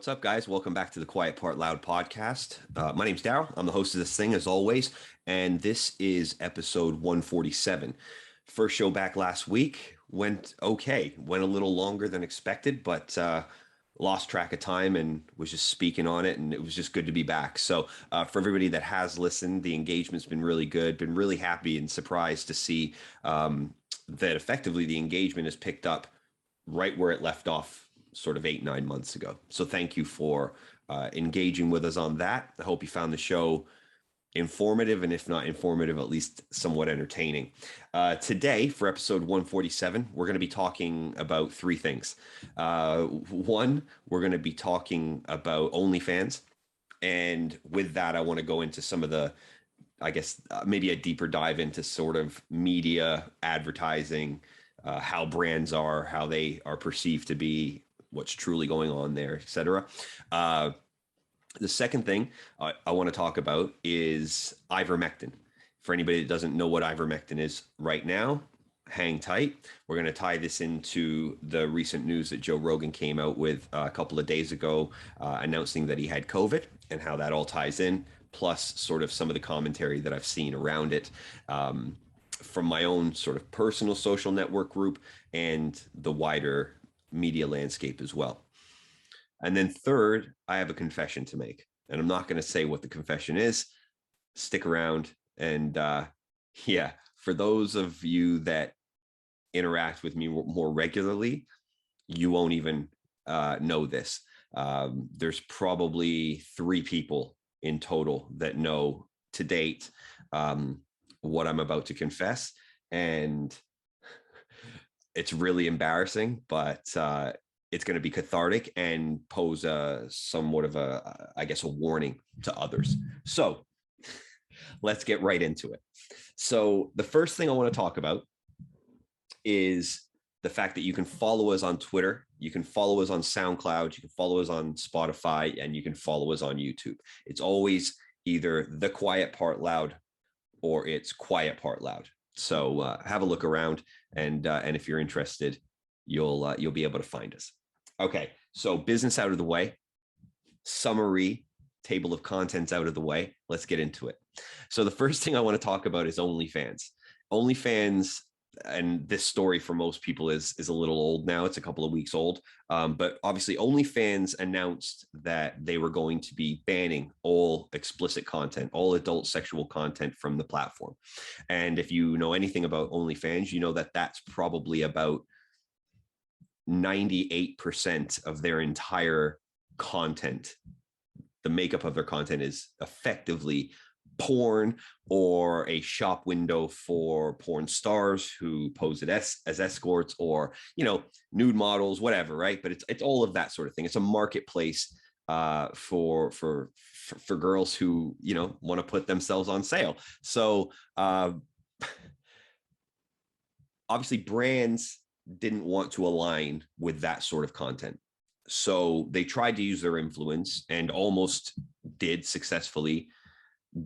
What's up, guys? Welcome back to the Quiet Part Loud podcast. My name's Daryl. I'm the host of this thing, as always, and this is episode 147. First show back last week. Went okay. Went a little longer than expected, but lost track of time and was just speaking on it, and it was just good to be back. So for everybody that has listened, the engagement's been really good. Been really happy and surprised to see that effectively the engagement has picked up right where it left off sort of 8-9 months ago. So thank you for engaging with us on that. I hope you found the show informative, and if not informative, at least somewhat entertaining. Today, for episode 147, we're going to be talking about three things. One, we're going to be talking about OnlyFans. And with that, I want to go into some of the, I guess, maybe a deeper dive into sort of media, advertising, how brands are, how they are perceived to be, what's truly going on there, etc. The second thing I want to talk about is ivermectin. For anybody that doesn't know what ivermectin is right now, hang tight. We're going to tie this into the recent news that Joe Rogan came out with a couple of days ago, announcing that he had COVID and how that all ties in, plus sort of some of the commentary that I've seen around it from my own sort of personal social network group and the wider media landscape as well. And then third, I have a confession to make, and I'm not going to say what the confession is. Stick around. And for those of you that interact with me more regularly, you won't even know this. There's probably 3 people in total that know to date what I'm about to confess. And it's really embarrassing, but it's going to be cathartic and pose somewhat of a, I guess, a warning to others. So let's get right into it. So the first thing I want to talk about is the fact that you can follow us on Twitter, you can follow us on Soundcloud, you can follow us on Spotify, and you can follow us on YouTube. It's always either The Quiet Part Loud or it's Quiet Part Loud. So have a look around, and if you're interested, you'll be able to find us. Okay, so business out of the way, summary, table of contents out of the way. Let's get into it. So the first thing I want to talk about is OnlyFans. OnlyFans, and this story for most people is a little old now. It's a couple of weeks old, but obviously OnlyFans announced that they were going to be banning all explicit content, all adult sexual content from the platform. And if you know anything about OnlyFans, you know that that's probably about 98% of their entire content. The makeup of their content is effectively porn or a shop window for porn stars who pose as escorts, or, you know, nude models, whatever, right? But it's all of that sort of thing. It's a marketplace for girls who, you know, want to put themselves on sale. So obviously brands didn't want to align with that sort of content. So they tried to use their influence, and almost did successfully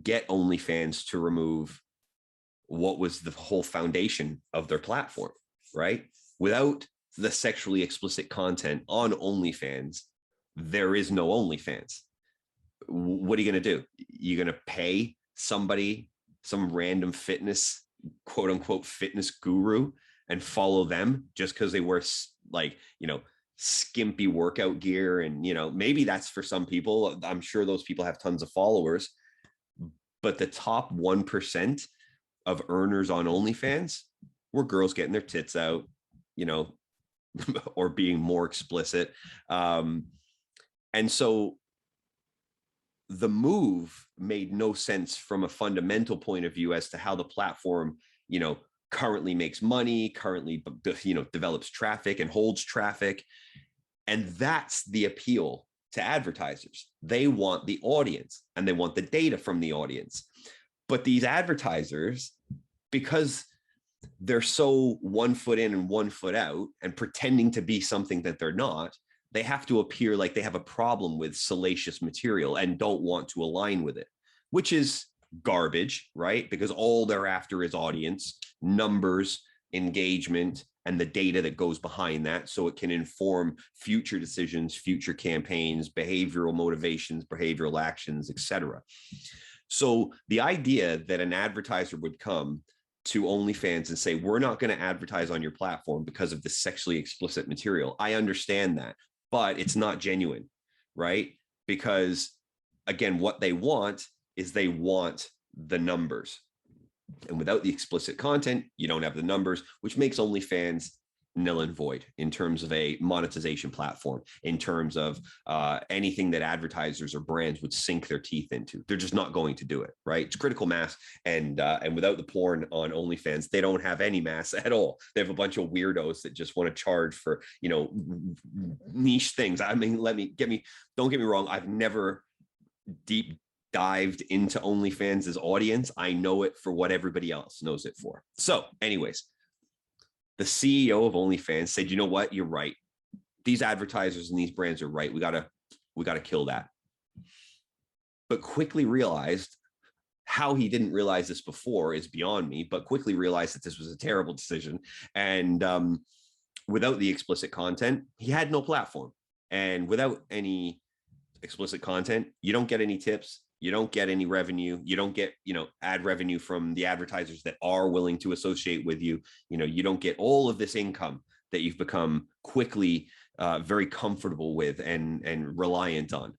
get OnlyFans to remove what was the whole foundation of their platform, right? Without the sexually explicit content on OnlyFans, there is no OnlyFans. What are you going to do? You're going to pay somebody, some random fitness, quote unquote, fitness guru, and follow them just because they wear, like, you know, skimpy workout gear? And, you know, maybe that's for some people. I'm sure those people have tons of followers. But the top 1% of earners on OnlyFans were girls getting their tits out, you know, or being more explicit. And so the move made no sense from a fundamental point of view as to how the platform, you know, currently makes money, currently, you know, develops traffic and holds traffic. And that's the appeal to advertisers. They want the audience and they want the data from the audience. But these advertisers, because they're so 1 foot in and 1 foot out and pretending to be something that they're not, they have to appear like they have a problem with salacious material and don't want to align with it, which is garbage, right? Because all they're after is audience, numbers, engagement, and the data that goes behind that, so it can inform future decisions, future campaigns, behavioral motivations, behavioral actions, etc. So the idea that an advertiser would come to OnlyFans and say, we're not going to advertise on your platform because of the sexually explicit material, I understand that, but it's not genuine, right? Because again, what they want is they want the numbers. And without the explicit content, you don't have the numbers, which makes OnlyFans null and void in terms of a monetization platform, in terms of anything that advertisers or brands would sink their teeth into. They're just not going to do it, right? It's critical mass. And without the porn on OnlyFans, they don't have any mass at all. They have a bunch of weirdos that just want to charge for, niche things. I mean, don't get me wrong. I've never deep dived into OnlyFans' audience. I know it for what everybody else knows it for. So anyways, the CEO of OnlyFans said, you know what, you're right. These advertisers and these brands are right. We gotta kill that. But quickly realized, how he didn't realize this before is beyond me, but quickly realized that this was a terrible decision. And without the explicit content, he had no platform. And without any explicit content, you don't get any tips. You don't get any revenue. You don't get, ad revenue from the advertisers that are willing to associate with you. You don't get all of this income that you've become quickly very comfortable with and reliant on.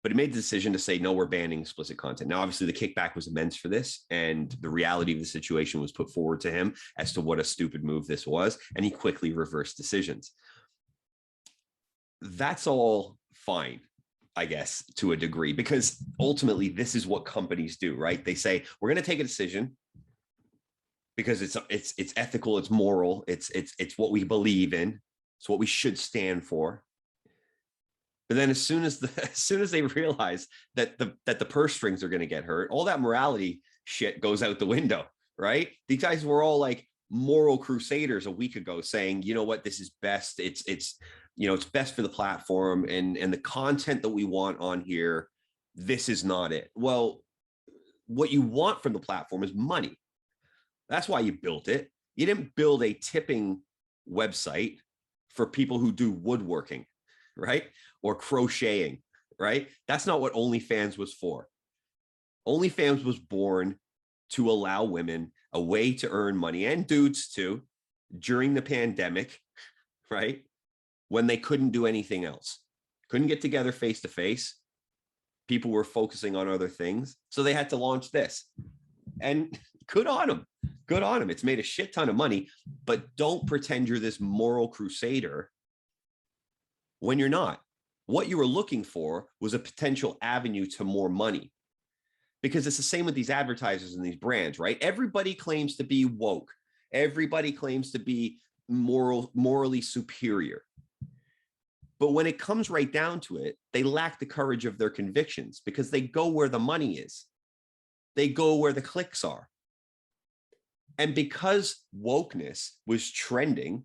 But he made the decision to say, no, we're banning explicit content. Now, obviously, the kickback was immense for this, and the reality of the situation was put forward to him as to what a stupid move this was, and he quickly reversed decisions. That's all fine, I guess, to a degree, because ultimately this is what companies do, right? They say, we're going to take a decision because it's ethical, it's moral, it's what we believe in, it's what we should stand for. But then as soon as they realize that the purse strings are going to get hurt, all that morality shit goes out the window, right? These guys were all like moral crusaders a week ago saying, you know what, this is best. It's best for the platform and the content that we want on here. This is not it. Well, what you want from the platform is money. That's why you built it. You didn't build a tipping website for people who do woodworking, right? Or crocheting, right? That's not what OnlyFans was for. OnlyFans was born to allow women a way to earn money, and dudes too, during the pandemic, right? When they couldn't do anything else, couldn't get together face to face. People were focusing on other things. So they had to launch this. And good on them. Good on them. It's made a shit ton of money, but don't pretend you're this moral crusader when you're not. What you were looking for was a potential avenue to more money, because it's the same with these advertisers and these brands, right? Everybody claims to be woke. Everybody claims to be morally superior. But when it comes right down to it, they lack the courage of their convictions, because they go where the money is. They go where the clicks are. And because wokeness was trending,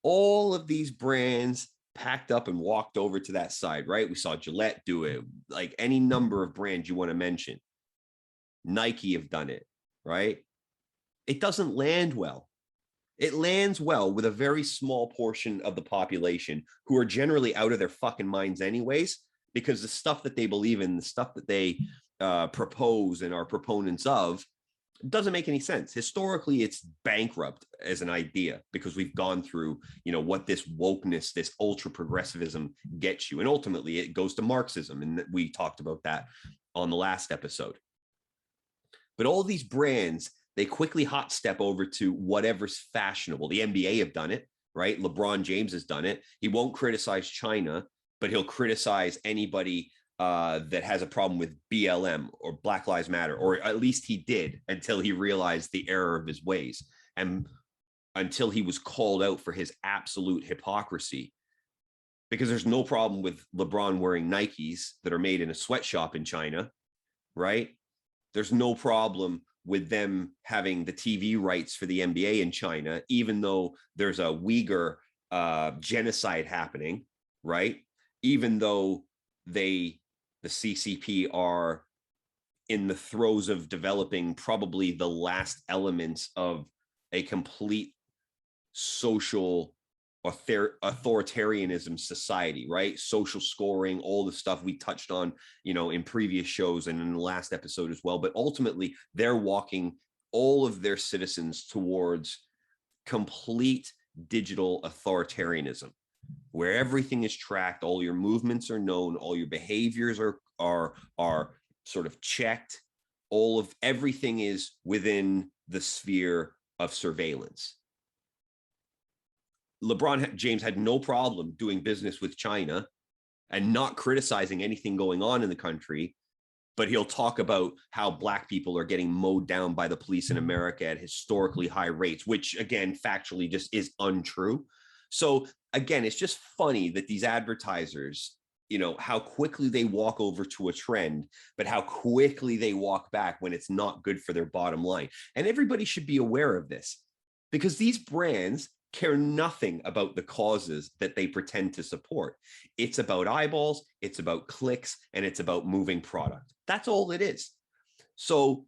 all of these brands packed up and walked over to that side, right? We saw Gillette do it, like any number of brands you want to mention. Nike have done it, right? It doesn't land well. It lands well with a very small portion of the population who are generally out of their fucking minds anyways, because the stuff that they believe in, the stuff that they propose and are proponents of, doesn't make any sense. Historically, it's bankrupt as an idea, because we've gone through, what this wokeness, this ultra progressivism gets you. And ultimately it goes to Marxism. And we talked about that on the last episode. But all these brands, they quickly hot step over to whatever's fashionable. The NBA have done it, right? LeBron James has done it. He won't criticize China, but he'll criticize anybody that has a problem with BLM or Black Lives Matter, or at least he did until he realized the error of his ways, and until he was called out for his absolute hypocrisy. Because there's no problem with LeBron wearing Nikes that are made in a sweatshop in China, right? There's no problem with them having the TV rights for the NBA in China, even though there's a Uyghur genocide happening, right? Even though the CCP are in the throes of developing probably the last elements of a complete social authoritarianism society, right? Social scoring, all the stuff we touched on, in previous shows and in the last episode as well. But ultimately, they're walking all of their citizens towards complete digital authoritarianism, where everything is tracked, all your movements are known, all your behaviors are sort of checked, all of everything is within the sphere of surveillance. LeBron James had no problem doing business with China and not criticizing anything going on in the country, but he'll talk about how Black people are getting mowed down by the police in America at historically high rates, which again, factually just is untrue. So again, it's just funny that these advertisers, how quickly they walk over to a trend, but how quickly they walk back when it's not good for their bottom line. And everybody should be aware of this, because these brands care nothing about the causes that they pretend to support. It's about eyeballs, it's about clicks, and it's about moving product. That's all it is. So,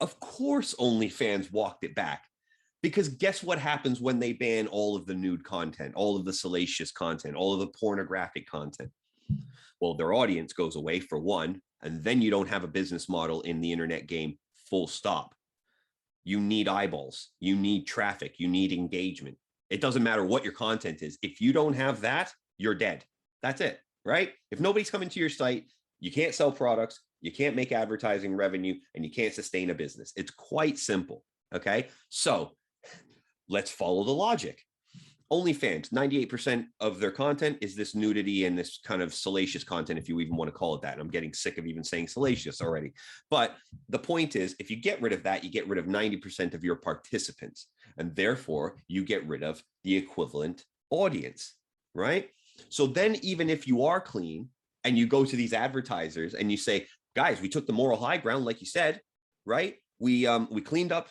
of course, OnlyFans walked it back, because guess what happens when they ban all of the nude content, all of the salacious content, all of the pornographic content? Well, their audience goes away, for one, and then you don't have a business model in the internet game, full stop. You need eyeballs, you need traffic, you need engagement. It doesn't matter what your content is. If you don't have that, you're dead. That's it, right? If nobody's coming to your site, you can't sell products, you can't make advertising revenue, and you can't sustain a business. It's quite simple, okay? So let's follow the logic. OnlyFans, 98% of their content is this nudity and this kind of salacious content, if you even want to call it that. And I'm getting sick of even saying salacious already. But the point is, if you get rid of that, you get rid of 90% of your participants. And therefore, you get rid of the equivalent audience, right? So then even if you are clean and you go to these advertisers and you say, guys, we took the moral high ground, like you said, right? We cleaned up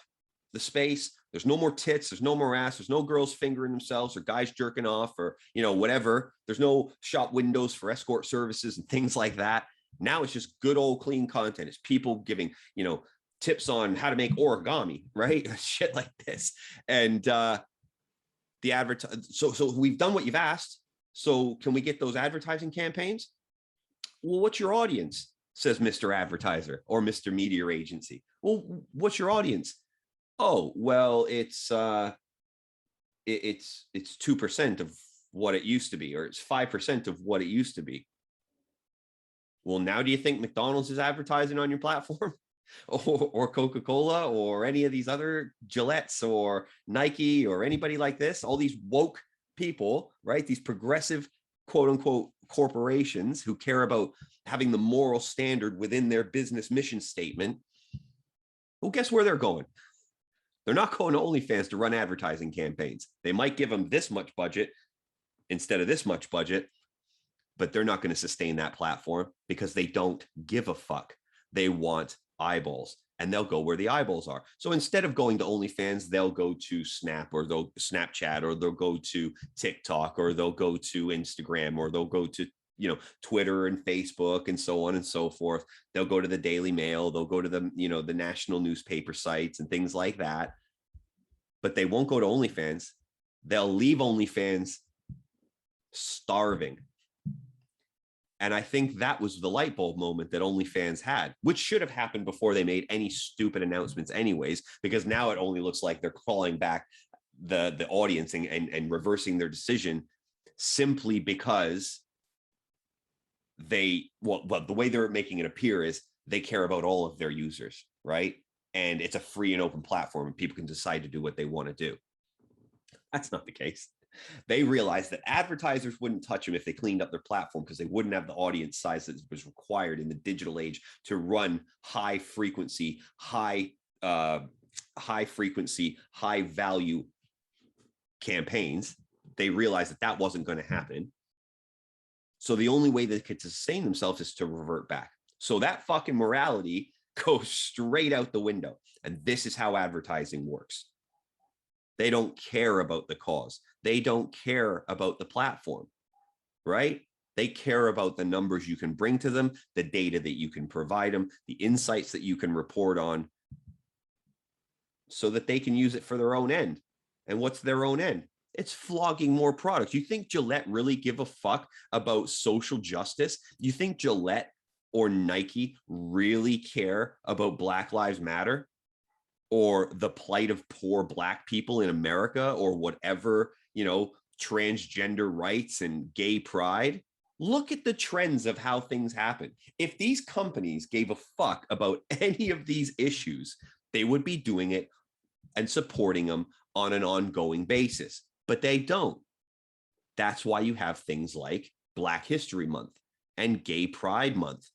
the space. There's no more tits. There's no more ass. There's no girls fingering themselves or guys jerking off or, whatever. There's no shop windows for escort services and things like that. Now it's just good old clean content. It's people giving, tips on how to make origami, right? Shit like this. And so we've done what you've asked. So can we get those advertising campaigns? Well, what's your audience? Says Mr. Advertiser or Mr. Media Agency. Well, what's your audience? Oh, well, it's 2% of what it used to be, or it's 5% of what it used to be. Well, now do you think McDonald's is advertising on your platform? or Coca-Cola or any of these other Gillettes or Nike or anybody like this? All these woke people, right? These progressive, quote unquote, corporations who care about having the moral standard within their business mission statement. Well, guess where they're going? They're not going to OnlyFans to run advertising campaigns. They might give them this much budget instead of this much budget, but they're not going to sustain that platform because they don't give a fuck. They want eyeballs, and they'll go where the eyeballs are. So instead of going to OnlyFans, they'll go to Snap, or they'll Snapchat, or they'll go to TikTok, or they'll go to Instagram, or they'll go to Twitter and Facebook and so on and so forth. They'll go to the Daily Mail. They'll go to the, the national newspaper sites and things like that. But they won't go to OnlyFans. They'll leave OnlyFans starving. And I think that was the light bulb moment that OnlyFans had, which should have happened before they made any stupid announcements anyways, because now it only looks like they're clawing back the audience and reversing their decision simply because the way they're making it appear is they care about all of their users, right? And it's a free and open platform and people can decide to do what they want to do. That's not the case. They realized that advertisers wouldn't touch them if they cleaned up their platform because they wouldn't have the audience size that was required in the digital age to run high frequency, high value campaigns. They realized that wasn't going to happen. So the only way they could sustain themselves is to revert back. So that fucking morality goes straight out the window. And this is how advertising works. They don't care about the cause. They don't care about the platform, right? They care about the numbers you can bring to them, the data that you can provide them, the insights that you can report on so that they can use it for their own end. And what's their own end? It's flogging more products. You think Gillette really give a fuck about social justice? You think Gillette or Nike really care about Black Lives Matter or the plight of poor Black people in America or whatever, transgender rights and gay pride? Look at the trends of how things happen. If these companies gave a fuck about any of these issues, they would be doing it and supporting them on an ongoing basis, but they don't. That's why you have things like Black History Month and Gay Pride Month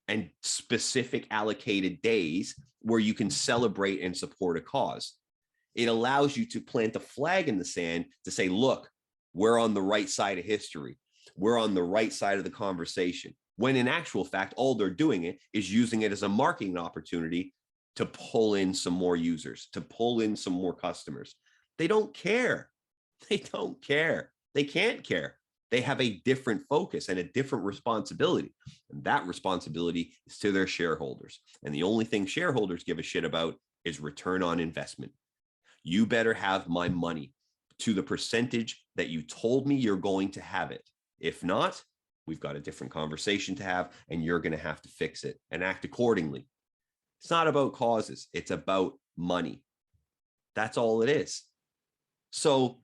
and specific allocated days where you can celebrate and support a cause. It allows you to plant a flag in the sand to say, look, we're on the right side of history. We're on the right side of the conversation. When in actual fact, all they're doing it is using it as a marketing opportunity to pull in some more users, to pull in some more customers. They don't care. They don't care. They can't care. They have a different focus and a different responsibility. And that responsibility is to their shareholders. And the only thing shareholders give a shit about is return on investment. You better have my money to the percentage that you told me you're going to have it. If not, we've got a different conversation to have, and you're going to have to fix it and act accordingly. It's not about causes. It's about money. That's all it is. So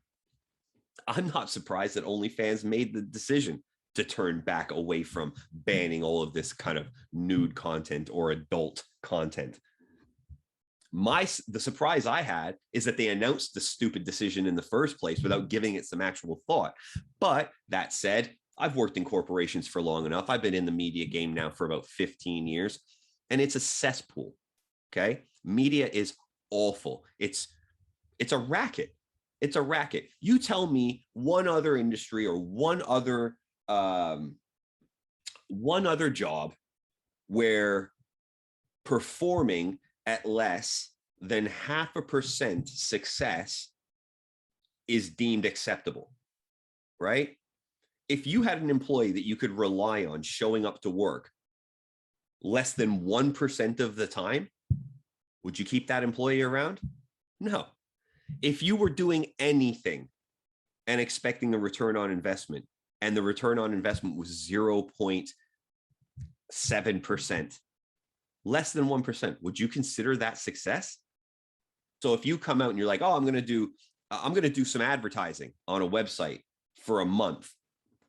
I'm not surprised that OnlyFans made the decision to turn back away from banning all of this kind of nude content or adult content. The surprise I had is that they announced the stupid decision in the first place without giving it some actual thought. But that said, I've worked in corporations for long enough. I've been in the media game now for about 15 years, and it's a cesspool. Okay. Media is awful. It's a racket. It's a racket. You tell me one other industry or one other job where performing at less than 0.5% success is deemed acceptable, right? If you had an employee that you could rely on showing up to work less than 1% of the time, would you keep that employee around? No. If you were doing anything and expecting a return on investment, and the return on investment was 0.7%, less than 1%, would you consider that success? So if you come out and you're like, oh, I'm going to do some advertising on a website for a month.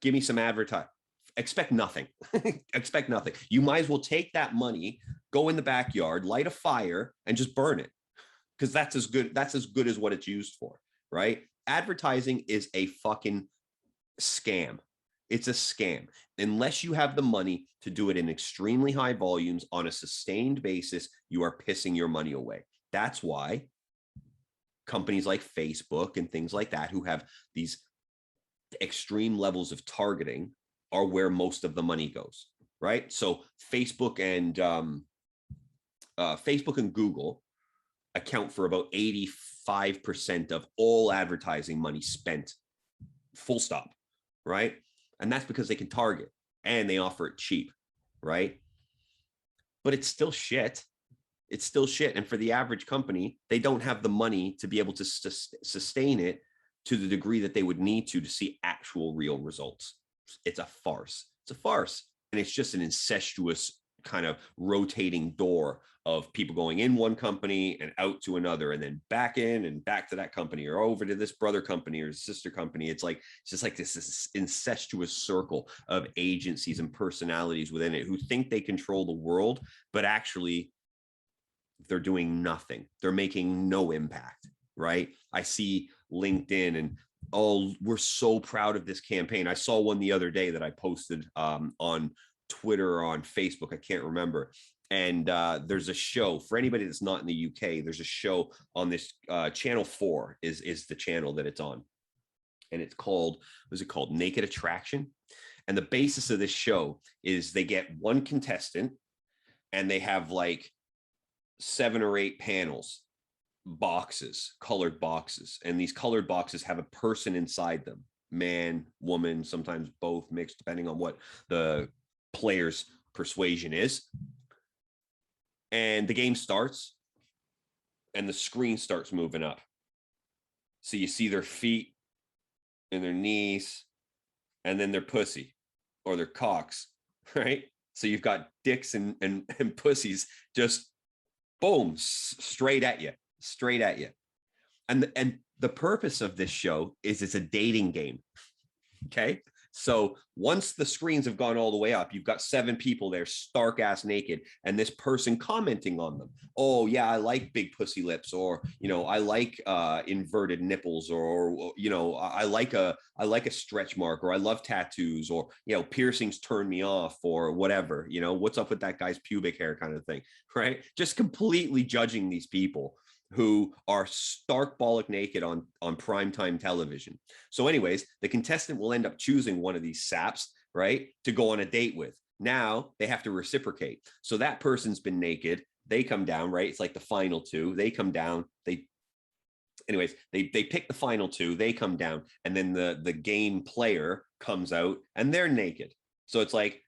Give me some advertising. Expect nothing. Expect nothing. You might as well take that money, go in the backyard, light a fire, and just burn it. Because that's as good as what it's used for, right? Advertising is a fucking scam. It's a scam. Unless you have the money to do it in extremely high volumes on a sustained basis, you are pissing your money away. That's why companies like Facebook and things like that, who have these extreme levels of targeting, are where most of the money goes, right? So Facebook and Google account for about 85% of all advertising money spent, full stop, right? And that's because they can target and they offer it cheap, right? But it's still shit. It's still shit. And for the average company, they don't have the money to be able to sustain it to the degree that they would need to see actual real results. It's a farce. It's a farce. And it's just an incestuous kind of rotating door of people going in one company and out to another, and then back in and back to that company, or over to this brother company or sister company. It's just like this incestuous circle of agencies and personalities within it who think they control the world, but actually they're doing nothing. They're making no impact, right? I see LinkedIn and, oh, we're so proud of this campaign. I saw one the other day that I posted on Twitter or on Facebook. I can't remember. And there's a show for anybody that's not in the UK. There's a show on this Channel 4 is the channel that it's on. And it's called, what is it called? Naked Attraction. And the basis of this show is they get one contestant and they have like 7 or 8 panels, boxes, colored boxes. And these colored boxes have a person inside them, man, woman, sometimes both mixed, depending on what the player's persuasion is. And the game starts and the screen starts moving up. So you see their feet and their knees and then their pussy or their cocks, right? So you've got dicks and pussies just boom, straight at you. And the purpose of this show is it's a dating game. Okay. So once the screens have gone all the way up, you've got 7 people there, stark ass naked, and this person commenting on them. Oh yeah, I like big pussy lips, or I like inverted nipples, or I like a stretch mark, or I love tattoos, or piercings turn me off, or whatever. What's up with that guy's pubic hair, kind of thing, right? Just completely judging these people who are stark bollock naked on primetime television. So anyways, the contestant will end up choosing one of these saps, right, to go on a date with. Now they have to reciprocate. So that person's been naked. They come down, right? It's like the final 2. They come down. They pick the final 2. They come down. And then the game player comes out and they're naked. So it's like,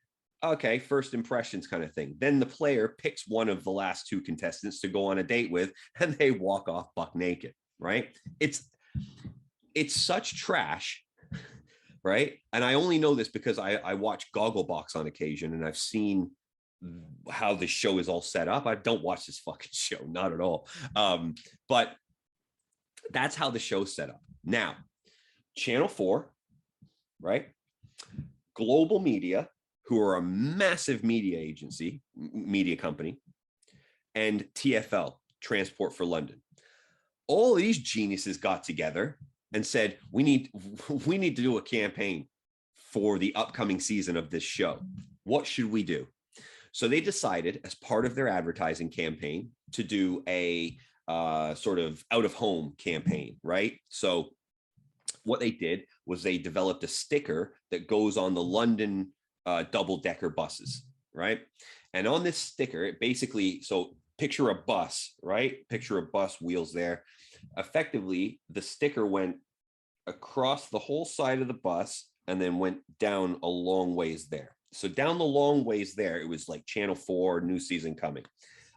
okay, first impressions kind of thing. Then the player picks one of the last 2 contestants to go on a date with, and they walk off buck naked, right? It's such trash, right? And I only know this because I watch Gogglebox on occasion, and I've seen how the show is all set up. I don't watch this fucking show, not at all. But that's how the show's set up. Now, Channel 4, right? Global Media, who are a massive media company, and TfL, Transport for London. All of these geniuses got together and said, we need to do a campaign for the upcoming season of this show. What should we do? So they decided, as part of their advertising campaign, to do a sort of out-of-home campaign, right? So what they did was they developed a sticker that goes on the London double-decker buses, right? And on this sticker, it basically, so picture a bus, right? Picture a bus, wheels there. Effectively, the sticker went across the whole side of the bus and then went down a long ways there. So down the long ways there, it was like Channel 4, new season coming.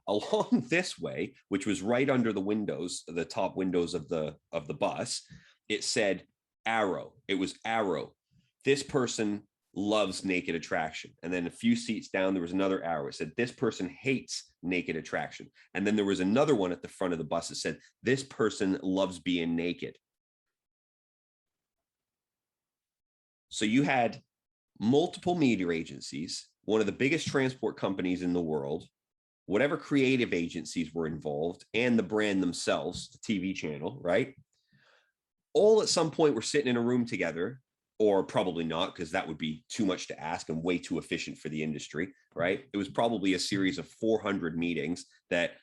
Along this way, which was right under the windows, the top windows of the bus, it said Arrow. It was Arrow. This person loves naked attraction. And then a few seats down, there was another arrow. It said, this person hates naked attraction. And then there was another one at the front of the bus that said, this person loves being naked. So you had multiple media agencies, one of the biggest transport companies in the world, whatever creative agencies were involved, and the brand themselves, the TV channel, right? All at some point were sitting in a room together, or probably not, because that would be too much to ask and way too efficient for the industry, right? It was probably a series of 400 meetings that,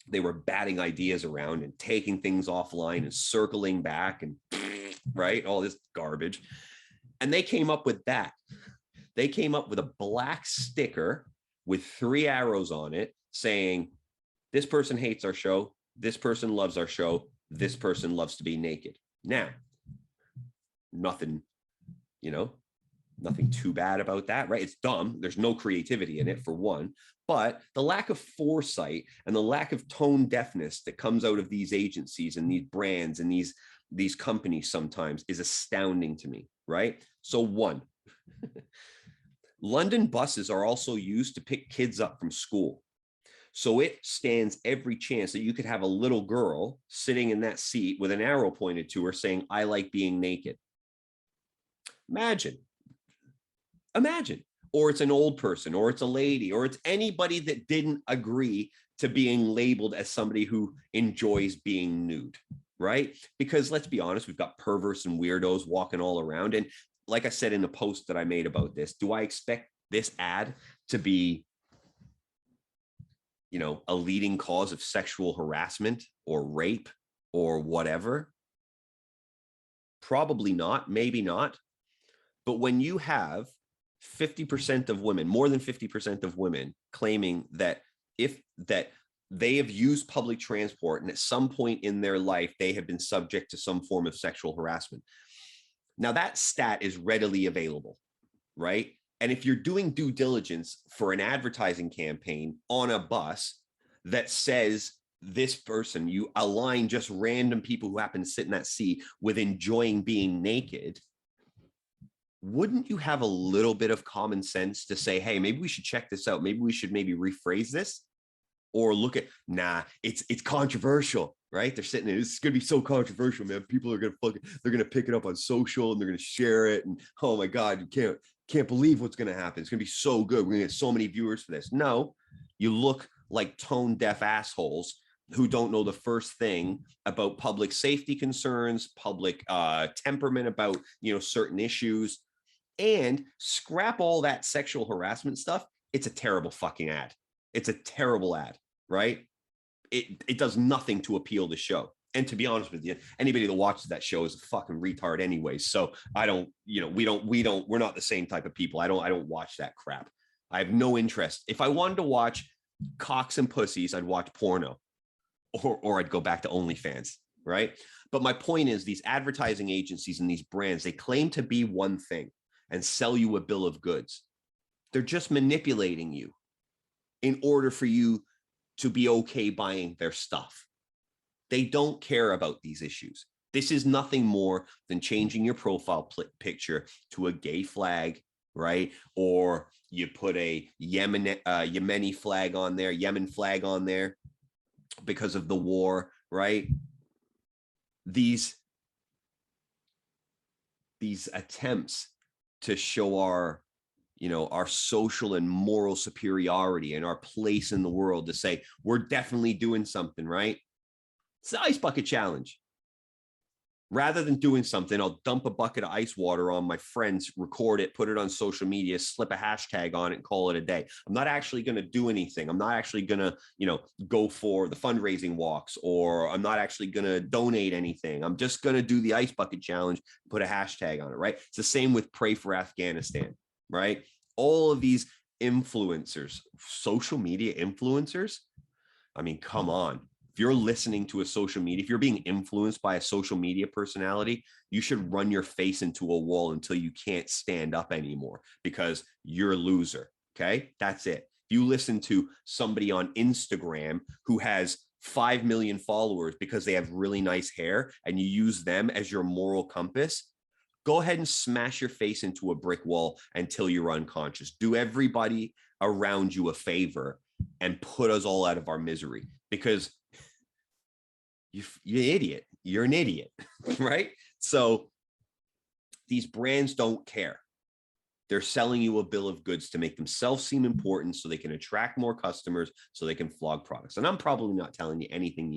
they were batting ideas around and taking things offline and circling back and, right? All this garbage. And they came up with that. They came up with a black sticker with 3 arrows on it saying, this person hates our show. This person loves our show. This person loves to be naked. Now, nothing too bad about that, right? It's dumb. There's no creativity in it, for one, but the lack of foresight and the lack of tone deafness that comes out of these agencies and these brands and these companies sometimes is astounding to me, right? So one, London buses are also used to pick kids up from school. So it stands every chance that you could have a little girl sitting in that seat with an arrow pointed to her saying, I like being naked. Imagine, or it's an old person, or it's a lady, or it's anybody that didn't agree to being labeled as somebody who enjoys being nude, right? Because let's be honest, we've got perverts and weirdos walking all around. And like I said in the post that I made about this, do I expect this ad to be, a leading cause of sexual harassment or rape or whatever? Probably not, maybe not. But when you have 50% of women, more than 50% of women claiming that they have used public transport and at some point in their life, they have been subject to some form of sexual harassment. Now that stat is readily available, right? And if you're doing due diligence for an advertising campaign on a bus that says this person, you align just random people who happen to sit in that seat with enjoying being naked, wouldn't you have a little bit of common sense to say, hey, maybe we should check this out. Maybe we should maybe rephrase this, or look at, it's controversial, right? They're sitting there, this is going to be so controversial, man. People are going to they're going to pick it up on social and they're going to share it. And oh my God, you can't believe what's going to happen. It's going to be so good. We're going to get so many viewers for this. No, you look like tone deaf assholes who don't know the first thing about public safety concerns, public temperament about, certain issues, and scrap all that sexual harassment stuff. It's a terrible fucking ad. It's a terrible ad, right? It does nothing to appeal the show. And to be honest with you, anybody that watches that show is a fucking retard anyways. So I don't, we're not the same type of people. I don't watch that crap. I have no interest. If I wanted to watch cocks and pussies, I'd watch porno, or I'd go back to OnlyFans, right? But my point is, these advertising agencies and these brands, they claim to be one thing and sell you a bill of goods. They're just manipulating you in order for you to be okay buying their stuff. They don't care about these issues. This is nothing more than changing your profile picture to a gay flag, right? Or you put a Yemeni flag on there, Yemen flag on there because of the war, right? These attempts to show our social and moral superiority and our place in the world, to say we're definitely doing something, right? It's the ice bucket challenge. Rather than doing something, I'll dump a bucket of ice water on my friends, record it, put it on social media, slip a hashtag on it, and call it a day. I'm not actually going to do anything. I'm not actually going to, go for the fundraising walks, or I'm not actually going to donate anything. I'm just going to do the ice bucket challenge, put a hashtag on it, right? It's the same with Pray for Afghanistan, right? All of these influencers, social media influencers, I mean, come on. If you're listening to a social media, if you're being influenced by a social media personality, you should run your face into a wall until you can't stand up anymore, because you're a loser. Okay. That's it. If you listen to somebody on Instagram who has 5 million followers because they have really nice hair, and you use them as your moral compass, go ahead and smash your face into a brick wall until you're unconscious. Do everybody around you a favor and put us all out of our misery, because you're an idiot. You're an idiot, right? So these brands don't care. They're selling you a bill of goods to make themselves seem important, so they can attract more customers, so they can flog products. And I'm probably not telling you anything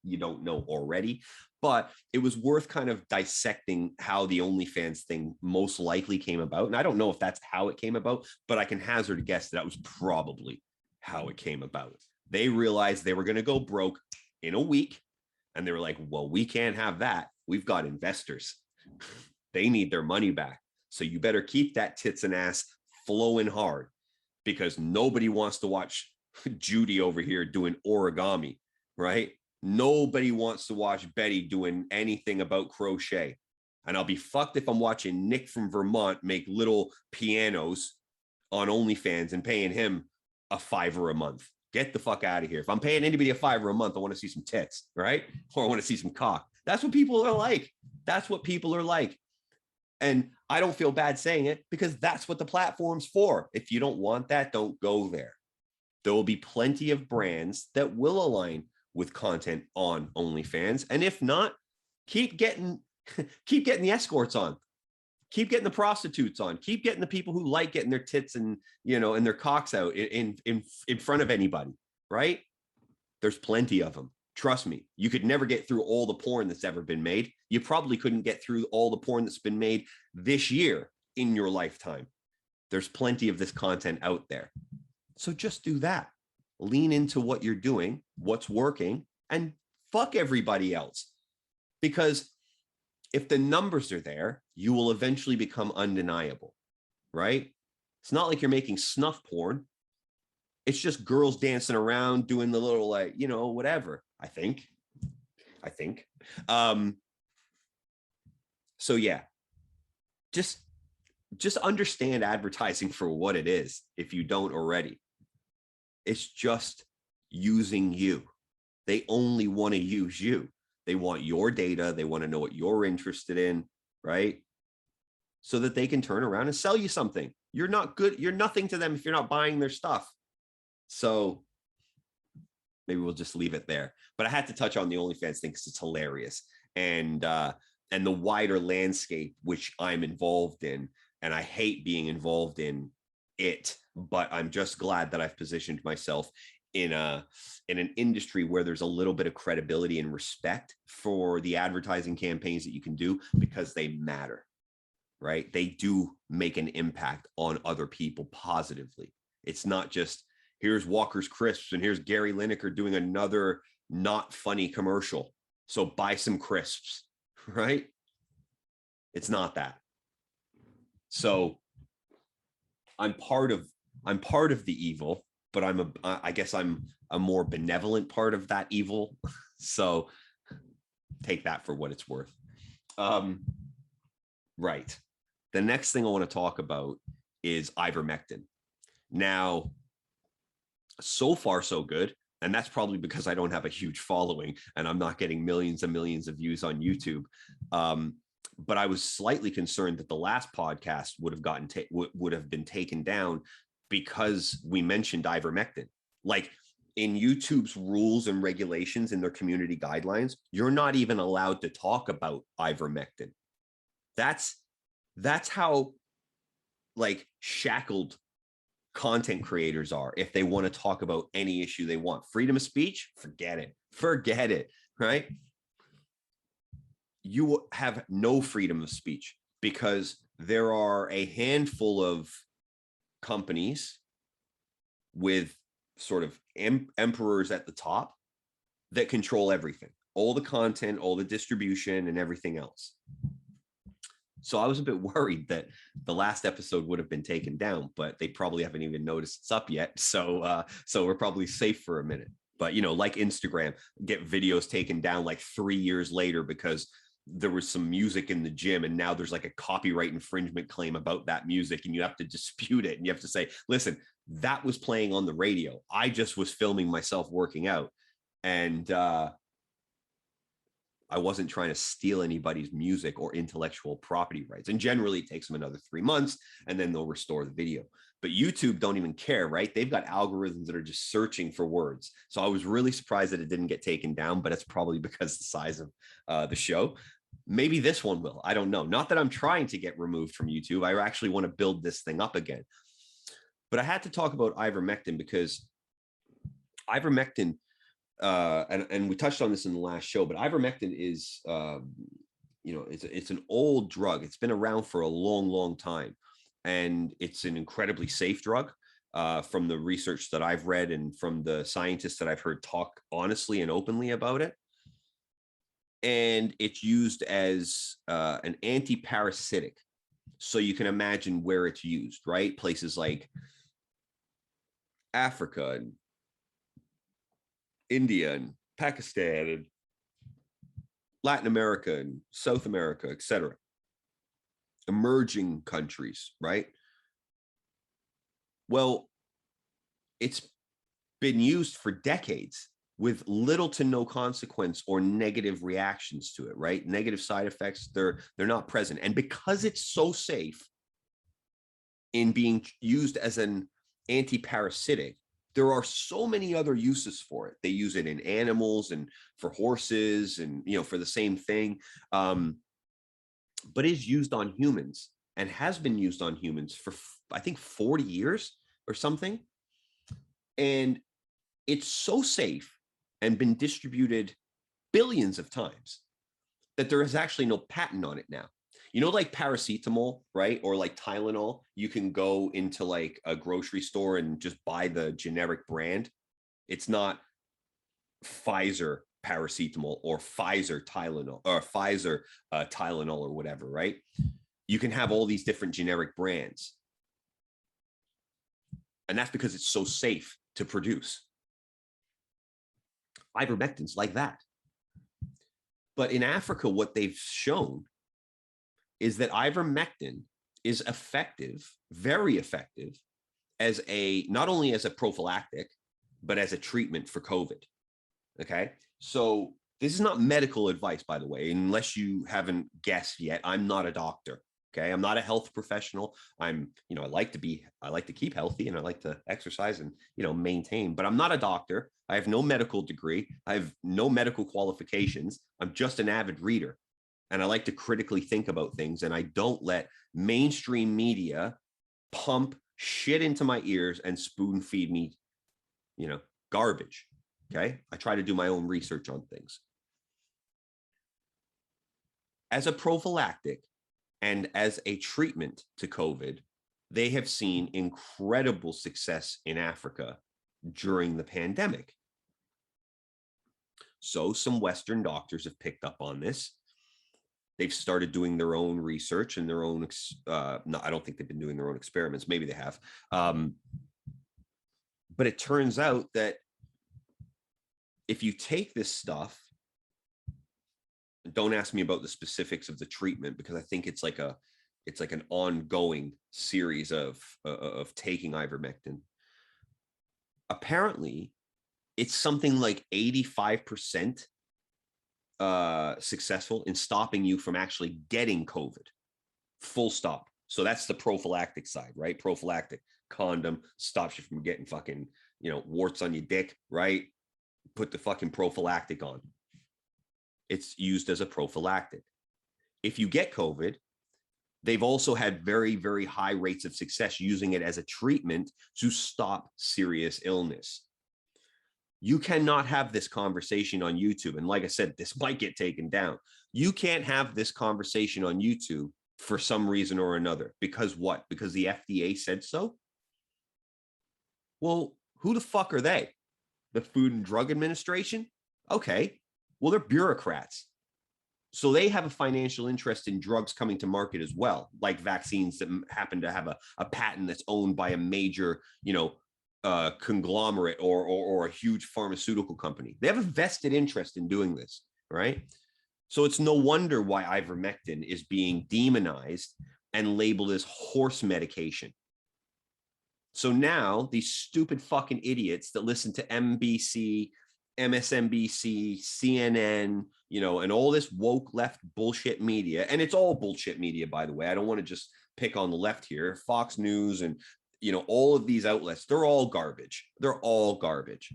you don't know already, but it was worth kind of dissecting how the OnlyFans thing most likely came about. And I don't know if that's how it came about, but I can hazard a guess that was probably how it came about. They realized they were going to go broke in a week. And they were like, well, we can't have that. We've got investors. They need their money back. So you better keep that tits and ass flowing hard, because nobody wants to watch Judy over here doing origami, right? Nobody wants to watch Betty doing anything about crochet. And I'll be fucked if I'm watching Nick from Vermont make little pianos on OnlyFans and paying him a $5 a month. Get the fuck out of here. If I'm paying anybody a $5 a month, I want to see some tits, right? Or I want to see some cock. That's what people are like. That's what people are like. And I don't feel bad saying it, because that's what the platform's for. If you don't want that, don't go there. There will be plenty of brands that will align with content on OnlyFans. And if not, keep getting the escorts on. Keep getting the prostitutes on. Keep getting the people who like getting their tits and, and their cocks out in front of anybody, right? There's plenty of them. Trust me, you could never get through all the porn that's ever been made. You probably couldn't get through all the porn that's been made this year in your lifetime. There's plenty of this content out there. So just do that. Lean into what you're doing, what's working, and fuck everybody else. Because if the numbers are there, you will eventually become undeniable, right? It's not like you're making snuff porn. It's just girls dancing around doing the little, whatever, I think. So yeah, just understand advertising for what it is, if you don't already. It's just using you. They only want to use you. They want your data. They want to know what you're interested in, right? So that they can turn around and sell you something. You're not good. You're nothing to them if you're not buying their stuff. So maybe we'll just leave it there. But I had to touch on the OnlyFans thing because it's hilarious. And the wider landscape, which I'm involved in, and I hate being involved in it, but I'm just glad that I've positioned myself in an industry where there's a little bit of credibility and respect for the advertising campaigns that you can do, because they matter, right? They do make an impact on other people positively. It's not just, here's Walker's Crisps and here's Gary Lineker doing another not funny commercial, so buy some crisps, right? It's not that. So I'm part of the evil, but I guess I'm a more benevolent part of that evil. So take that for what it's worth. Right. The next thing I want to talk about is ivermectin. Now, so far so good. And that's probably because I don't have a huge following and I'm not getting millions and millions of views on YouTube. But I was slightly concerned that the last podcast would have been taken down because we mentioned ivermectin. Like, in YouTube's rules and regulations, in their community guidelines, you're not even allowed to talk about ivermectin. That's how, like, shackled content creators are if they want to talk about any issue they want. Freedom of speech, forget it, right? You have no freedom of speech because there are a handful of companies with sort of emperors at the top that control everything, all the content, all the distribution, and everything else. So I was a bit worried that the last episode would have been taken down, but they probably haven't even noticed it's up yet. So we're probably safe for a minute. But, like Instagram, get videos taken down like 3 years later because there was some music in the gym and now there's like a copyright infringement claim about that music and you have to dispute it. And you have to say, listen, that was playing on the radio. I just was filming myself working out. And I wasn't trying to steal anybody's music or intellectual property rights. And generally it takes them another 3 months and then they'll restore the video. But YouTube don't even care, right? They've got algorithms that are just searching for words. So I was really surprised that it didn't get taken down, but it's probably because the size of the show. Maybe this one will. I don't know. Not that I'm trying to get removed from YouTube. I actually want to build this thing up again. But I had to talk about ivermectin because ivermectin, and we touched on this in the last show, but ivermectin is, it's an old drug. It's been around for a long, long time. And it's an incredibly safe drug from the research that I've read and from the scientists that I've heard talk honestly and openly about it. And it's used as an anti-parasitic. So you can imagine where it's used, right? Places like Africa and India and Pakistan and Latin America and South America, etc. Emerging countries, right? Well, it's been used for decades with little to no consequence or negative reactions to it, right? Negative side effects, they're not present. And because it's so safe in being used as an anti-parasitic, there are so many other uses for it. They use it in animals and for horses and, for the same thing. But is used on humans and has been used on humans for, I think, 40 years or something. And it's so safe and been distributed billions of times that there is actually no patent on it now. Like paracetamol, right? Or like Tylenol, you can go into like a grocery store and just buy the generic brand. It's not Pfizer paracetamol or Pfizer Tylenol or Pfizer Tylenol or whatever, right? You can have all these different generic brands. And that's because it's so safe to produce. Ivermectin's like that. But in Africa, what they've shown is that ivermectin is effective, very effective, as not only as a prophylactic, but as a treatment for COVID. Okay. So this is not medical advice, by the way, unless you haven't guessed yet. I'm not a doctor. Okay. I'm not a health professional. I like to keep healthy and I like to exercise and, maintain, but I'm not a doctor. I have no medical degree. I have no medical qualifications. I'm just an avid reader. And I like to critically think about things. And I don't let mainstream media pump shit into my ears and spoon feed me, garbage. Okay. I try to do my own research on things. As a prophylactic and as a treatment to COVID, they have seen incredible success in Africa during the pandemic. So some Western doctors have picked up on this. They've started doing their own research and their own, no, I don't think they've been doing their own experiments. Maybe they have. But it turns out that if you take this stuff, don't ask me about the specifics of the treatment, because I think it's like an ongoing series of taking ivermectin. Apparently, it's something like 85% successful in stopping you from actually getting COVID. Full stop. So that's the prophylactic side, right? Prophylactic condom stops you from getting fucking, warts on your dick, right? Put the fucking prophylactic on. It's used as a prophylactic. If you get COVID, they've also had very, very high rates of success using it as a treatment to stop serious illness. You cannot have this conversation on YouTube. And like I said, this might get taken down. You can't have this conversation on YouTube for some reason or another. Because what? Because the FDA said so? Well, who the fuck are they? The Food and Drug Administration? Okay. Well, they're bureaucrats. So they have a financial interest in drugs coming to market as well, like vaccines that happen to have a patent that's owned by a major, conglomerate or a huge pharmaceutical company. They have a vested interest in doing this, right? So it's no wonder why ivermectin is being demonized and labeled as horse medication. So now these stupid fucking idiots that listen to NBC, MSNBC, CNN, and all this woke left bullshit media, and it's all bullshit media, by the way. I don't want to just pick on the left here. Fox News and, all of these outlets, they're all garbage. They're all garbage.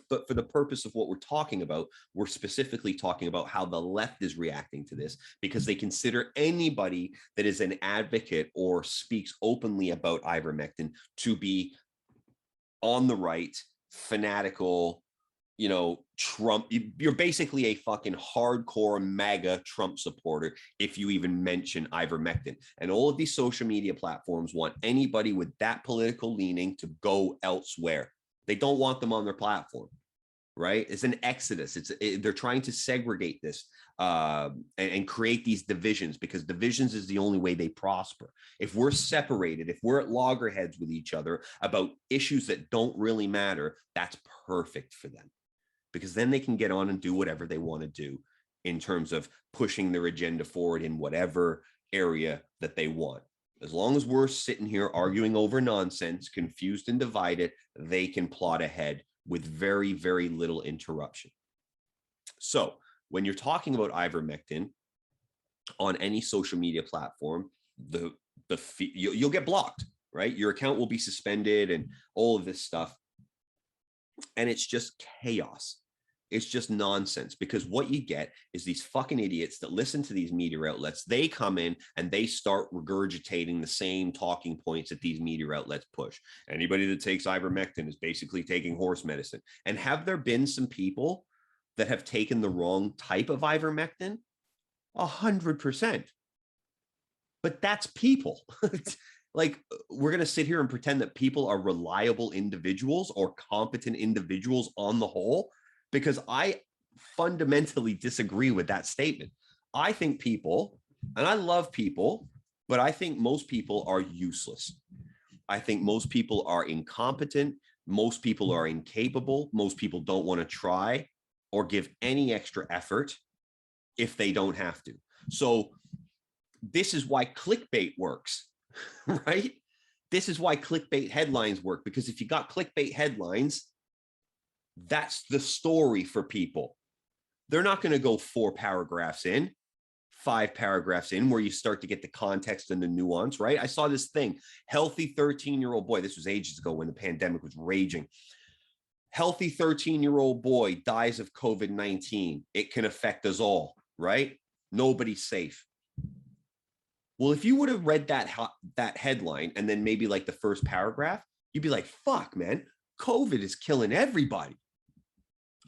But for the purpose of what we're talking about, we're specifically talking about how the left is reacting to this, because they consider anybody that is an advocate or speaks openly about ivermectin to be on the right, fanatical, Trump. You're basically a fucking hardcore MAGA Trump supporter if you even mention ivermectin. And all of these social media platforms want anybody with that political leaning to go elsewhere. They don't want them on their platform, right? It's an exodus. They're trying to segregate this and create these divisions, because divisions is the only way they prosper. If we're separated, if we're at loggerheads with each other about issues that don't really matter, that's perfect for them, because then they can get on and do whatever they want to do in terms of pushing their agenda forward in whatever area that they want. As long as we're sitting here arguing over nonsense, confused and divided, they can plot ahead with very, very little interruption. So when you're talking about ivermectin on any social media platform, you'll get blocked, right? Your account will be suspended and all of this stuff. And it's just chaos. It's just nonsense, because what you get is these fucking idiots that listen to these media outlets. They come in and they start regurgitating the same talking points that these media outlets push. Anybody that takes ivermectin is basically taking horse medicine. And have there been some people that have taken the wrong type of ivermectin? 100%. But that's people. Like, we're going to sit here and pretend that people are reliable individuals or competent individuals on the whole, because I fundamentally disagree with that statement. I think people, and I love people, but I think most people are useless. I think most people are incompetent. Most people are incapable. Most people don't want to try or give any extra effort if they don't have to. So this is why clickbait works, right? This is why clickbait headlines work, because if you got clickbait headlines, That's the story for people. They're not going to go 4 paragraphs in, 5 paragraphs in, where you start to get the context and the nuance, right? I saw this thing, healthy 13-year-old boy. This was ages ago when the pandemic was raging. Healthy 13-year-old boy dies of COVID-19. It can affect us all, right? Nobody's safe. Well, if you would have read that headline and then maybe like the first paragraph, you'd be like, fuck, man, COVID is killing everybody.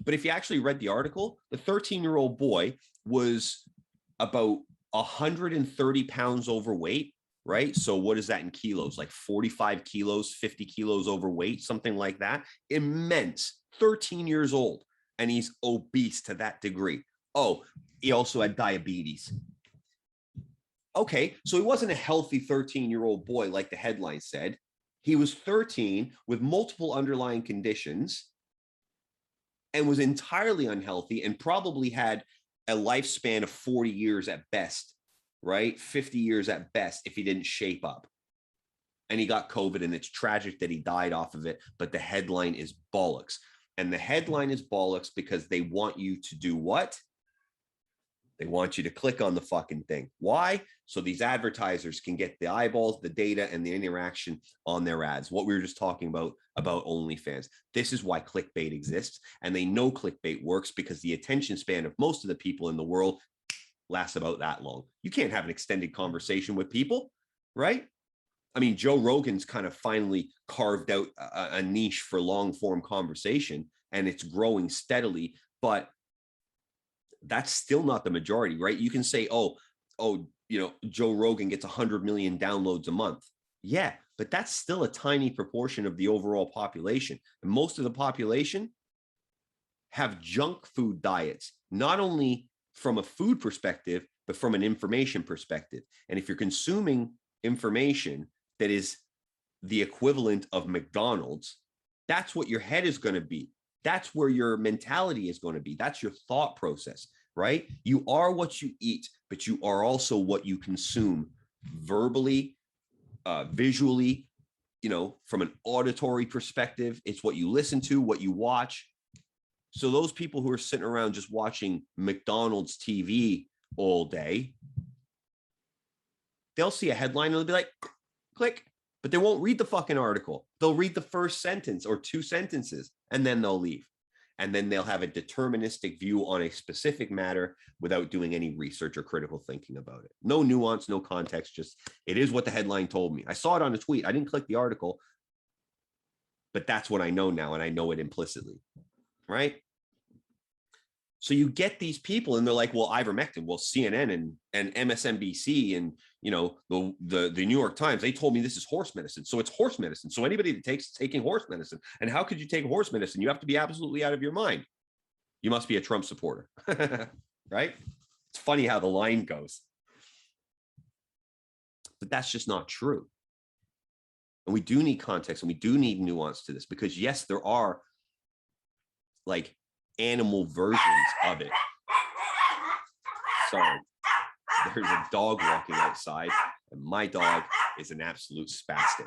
But if you actually read the article, the 13-year-old boy was about 130 pounds overweight, right? So what is that in kilos? Like 45 kilos, 50 kilos overweight, something like that. Immense, 13 years old. And he's obese to that degree. Oh, he also had diabetes. Okay, so he wasn't a healthy 13-year-old boy like the headline said. He was 13 with multiple underlying conditions and was entirely unhealthy and probably had a lifespan of 40 years at best, right? 50 years at best if he didn't shape up. And he got COVID, and it's tragic that he died off of it, but the headline is bollocks. And the headline is bollocks because they want you to do what? They want you to click on the fucking thing. Why? So these advertisers can get the eyeballs, the data, and the interaction on their ads. What we were just talking about OnlyFans. This is why clickbait exists. And they know clickbait works because the attention span of most of the people in the world lasts about that long. You can't have an extended conversation with people, right? I mean, Joe Rogan's kind of finally carved out a niche for long form conversation, and it's growing steadily, but that's still not the majority, right? You can say, oh, Joe Rogan gets 100 million downloads a month. Yeah, but that's still a tiny proportion of the overall population. And most of the population have junk food diets, not only from a food perspective, but from an information perspective. And if you're consuming information that is the equivalent of McDonald's, that's what your head is going to be. That's where your mentality is going to be. That's your thought process, right? You are what you eat, but you are also what you consume verbally, visually, from an auditory perspective. It's what you listen to, what you watch. So those people who are sitting around just watching McDonald's TV all day, they'll see a headline and they'll be like, click, but they won't read the fucking article. They'll read the first sentence or 2 sentences, and then they'll leave. And then they'll have a deterministic view on a specific matter without doing any research or critical thinking about it. No nuance, no context, just it is what the headline told me. I saw it on a tweet. I didn't click the article, but that's what I know now, and I know it implicitly, right? So you get these people and they're like, well, ivermectin, well, CNN and MSNBC and, the New York Times, they told me this is horse medicine. So it's horse medicine. So anybody that taking horse medicine, and how could you take horse medicine? You have to be absolutely out of your mind. You must be a Trump supporter, right? It's funny how the line goes. But that's just not true. And we do need context and we do need nuance to this because yes, there are like animal versions of it. Sorry, there's a dog walking outside, and my dog is an absolute spastic.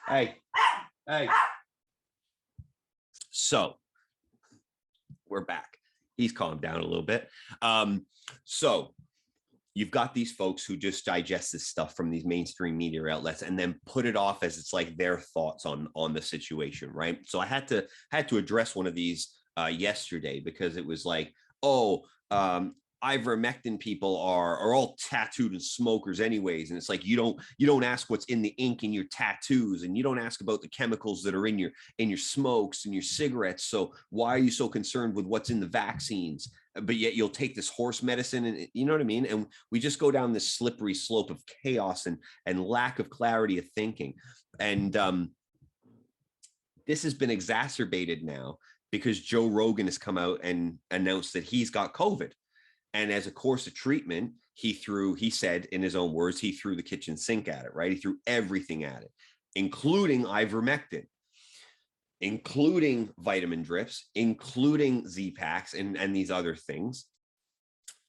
Hey. So we're back. He's calmed down a little bit. So you've got these folks who just digest this stuff from these mainstream media outlets and then put it off as it's like their thoughts on the situation, right? So I had to address one of these yesterday because it was like, ivermectin people are all tattooed and smokers anyways, and it's like you don't ask what's in the ink in your tattoos, and you don't ask about the chemicals that are in your smokes and your cigarettes. So why are you so concerned with what's in the vaccines? But yet you'll take this horse medicine, and you know what I mean? And we just go down this slippery slope of chaos and lack of clarity of thinking. And this has been exacerbated now because Joe Rogan has come out and announced that he's got COVID. And as a course of treatment, he said in his own words, he threw the kitchen sink at it, right? He threw everything at it, including ivermectin, including vitamin drips, including Z-Packs and these other things.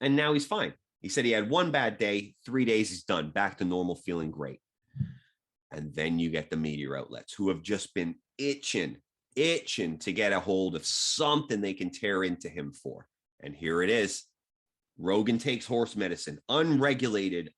And now he's fine. He said he had one bad day, 3 days, he's done, back to normal, feeling great. And then you get the media outlets who have just been itching itching to get a hold of something they can tear into him for. And here it is. Rogan takes horse medicine, unregulated,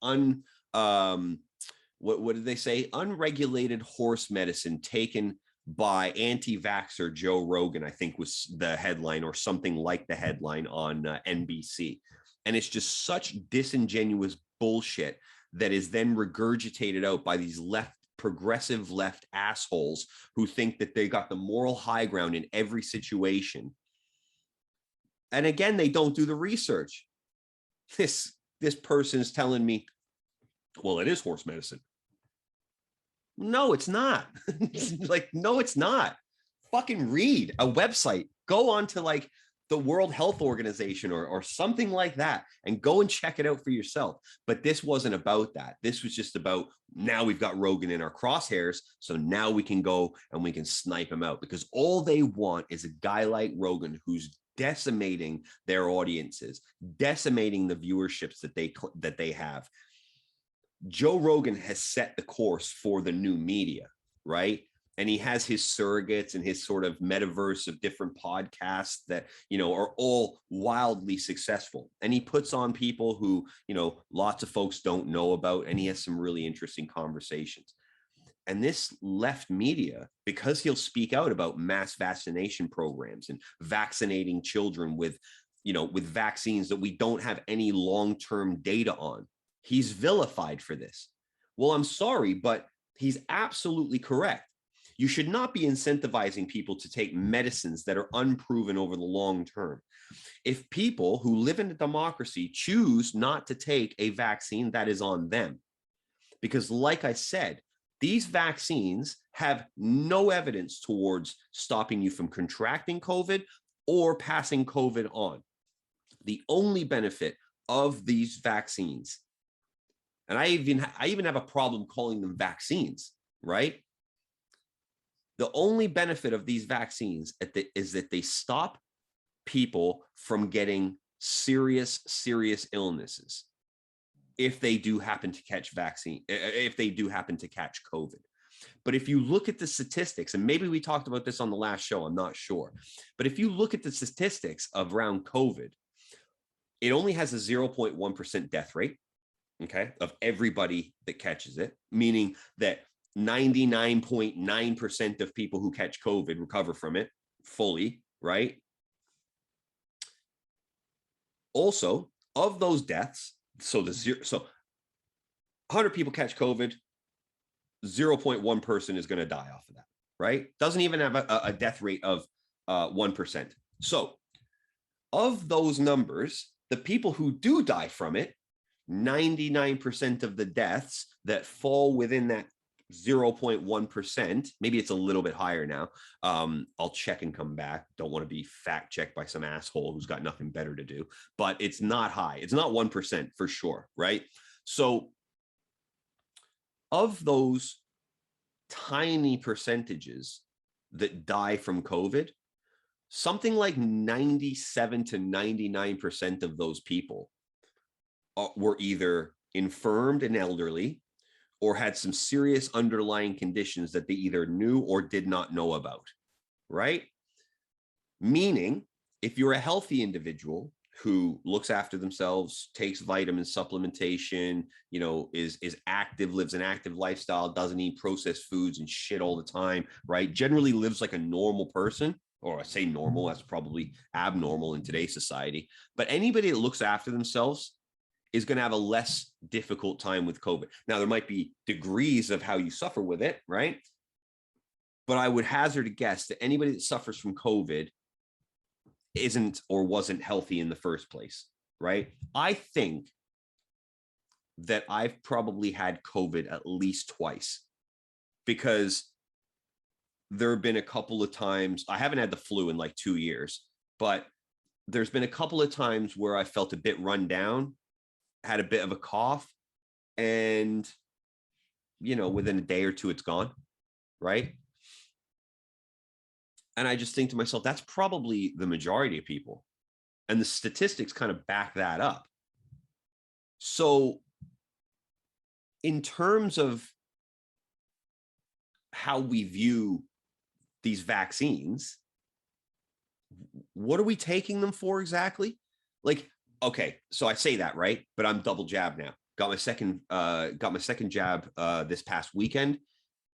what did they say? Unregulated horse medicine taken by anti-vaxxer Joe Rogan, I think was the headline, or something like the headline on NBC. And it's just such disingenuous bullshit that is then regurgitated out by these progressive left assholes who think that they got the moral high ground in every situation. And again, they don't do the research. This person's telling me, well, it is horse medicine. No, it's not. Like, no, it's not. Fucking read a website. Go on to like the World Health Organization or something like that and go and check it out for yourself. But this wasn't about that. This was just about, now we've got Rogan in our crosshairs, so now we can go and we can snipe him out, because all they want is a guy like Rogan who's decimating their audiences, decimating the viewerships that they have. Joe Rogan has set the course for the new media, right? And he has his surrogates and his sort of metaverse of different podcasts that, you know, are all wildly successful. And he puts on people who, you know, lots of folks don't know about, and he has some really interesting conversations. And this left media, because he'll speak out about mass vaccination programs and vaccinating children with, you know, with vaccines that we don't have any long-term data on, he's vilified for this. Well, I'm sorry, but he's absolutely correct. You should not be incentivizing people to take medicines that are unproven over the long term. If people who live in a democracy choose not to take a vaccine, that is on them. Because like I said, these vaccines have no evidence towards stopping you from contracting COVID or passing COVID on. The only benefit of these vaccines, and I even have a problem calling them vaccines, right? The only benefit of these vaccines is that they stop people from getting serious illnesses if they do happen to catch COVID. But if you look at the statistics, and maybe we talked about this on the last show, I'm not sure, but if you look at the statistics around COVID, it only has a 0.1% death rate, okay, of everybody that catches it, meaning that 99.9% of people who catch COVID recover from it fully, right? Also, of those deaths, so 100 people catch COVID, 0.1 person is going to die off of that, right? Doesn't even have a death rate of 1%. So of those numbers, the people who do die from it, 99% of the deaths that fall within that 0.1%, maybe it's a little bit higher now. I'll check and come back. Don't want to be fact checked by some asshole who's got nothing better to do, but it's not high. It's not 1% for sure, right? So of those tiny percentages that die from COVID, something like 97 to 99% of those people were either infirmed and elderly, or had some serious underlying conditions that they either knew or did not know about, right? Meaning, if you're a healthy individual who looks after themselves, takes vitamin supplementation, you know, is active, lives an active lifestyle, doesn't eat processed foods and shit all the time, right? Generally lives like a normal person, or I say normal, that's probably abnormal in today's society. But anybody that looks after themselves is going to have a less difficult time with COVID. Now, there might be degrees of how you suffer with it, right? But I would hazard a guess that anybody that suffers from COVID isn't or wasn't healthy in the first place, right? I think that I've probably had COVID at least twice, because there have been a couple of times, I haven't had the flu in like 2 years, but there's been a couple of times where I felt a bit run down, had a bit of a cough, and, you know, within a day or two, it's gone, right? And I just think to myself, that's probably the majority of people. And the statistics kind of back that up. So in terms of how we view these vaccines, what are we taking them for exactly? Like, okay, so I say that, right? But I'm double jabbed now. Got my second jab this past weekend,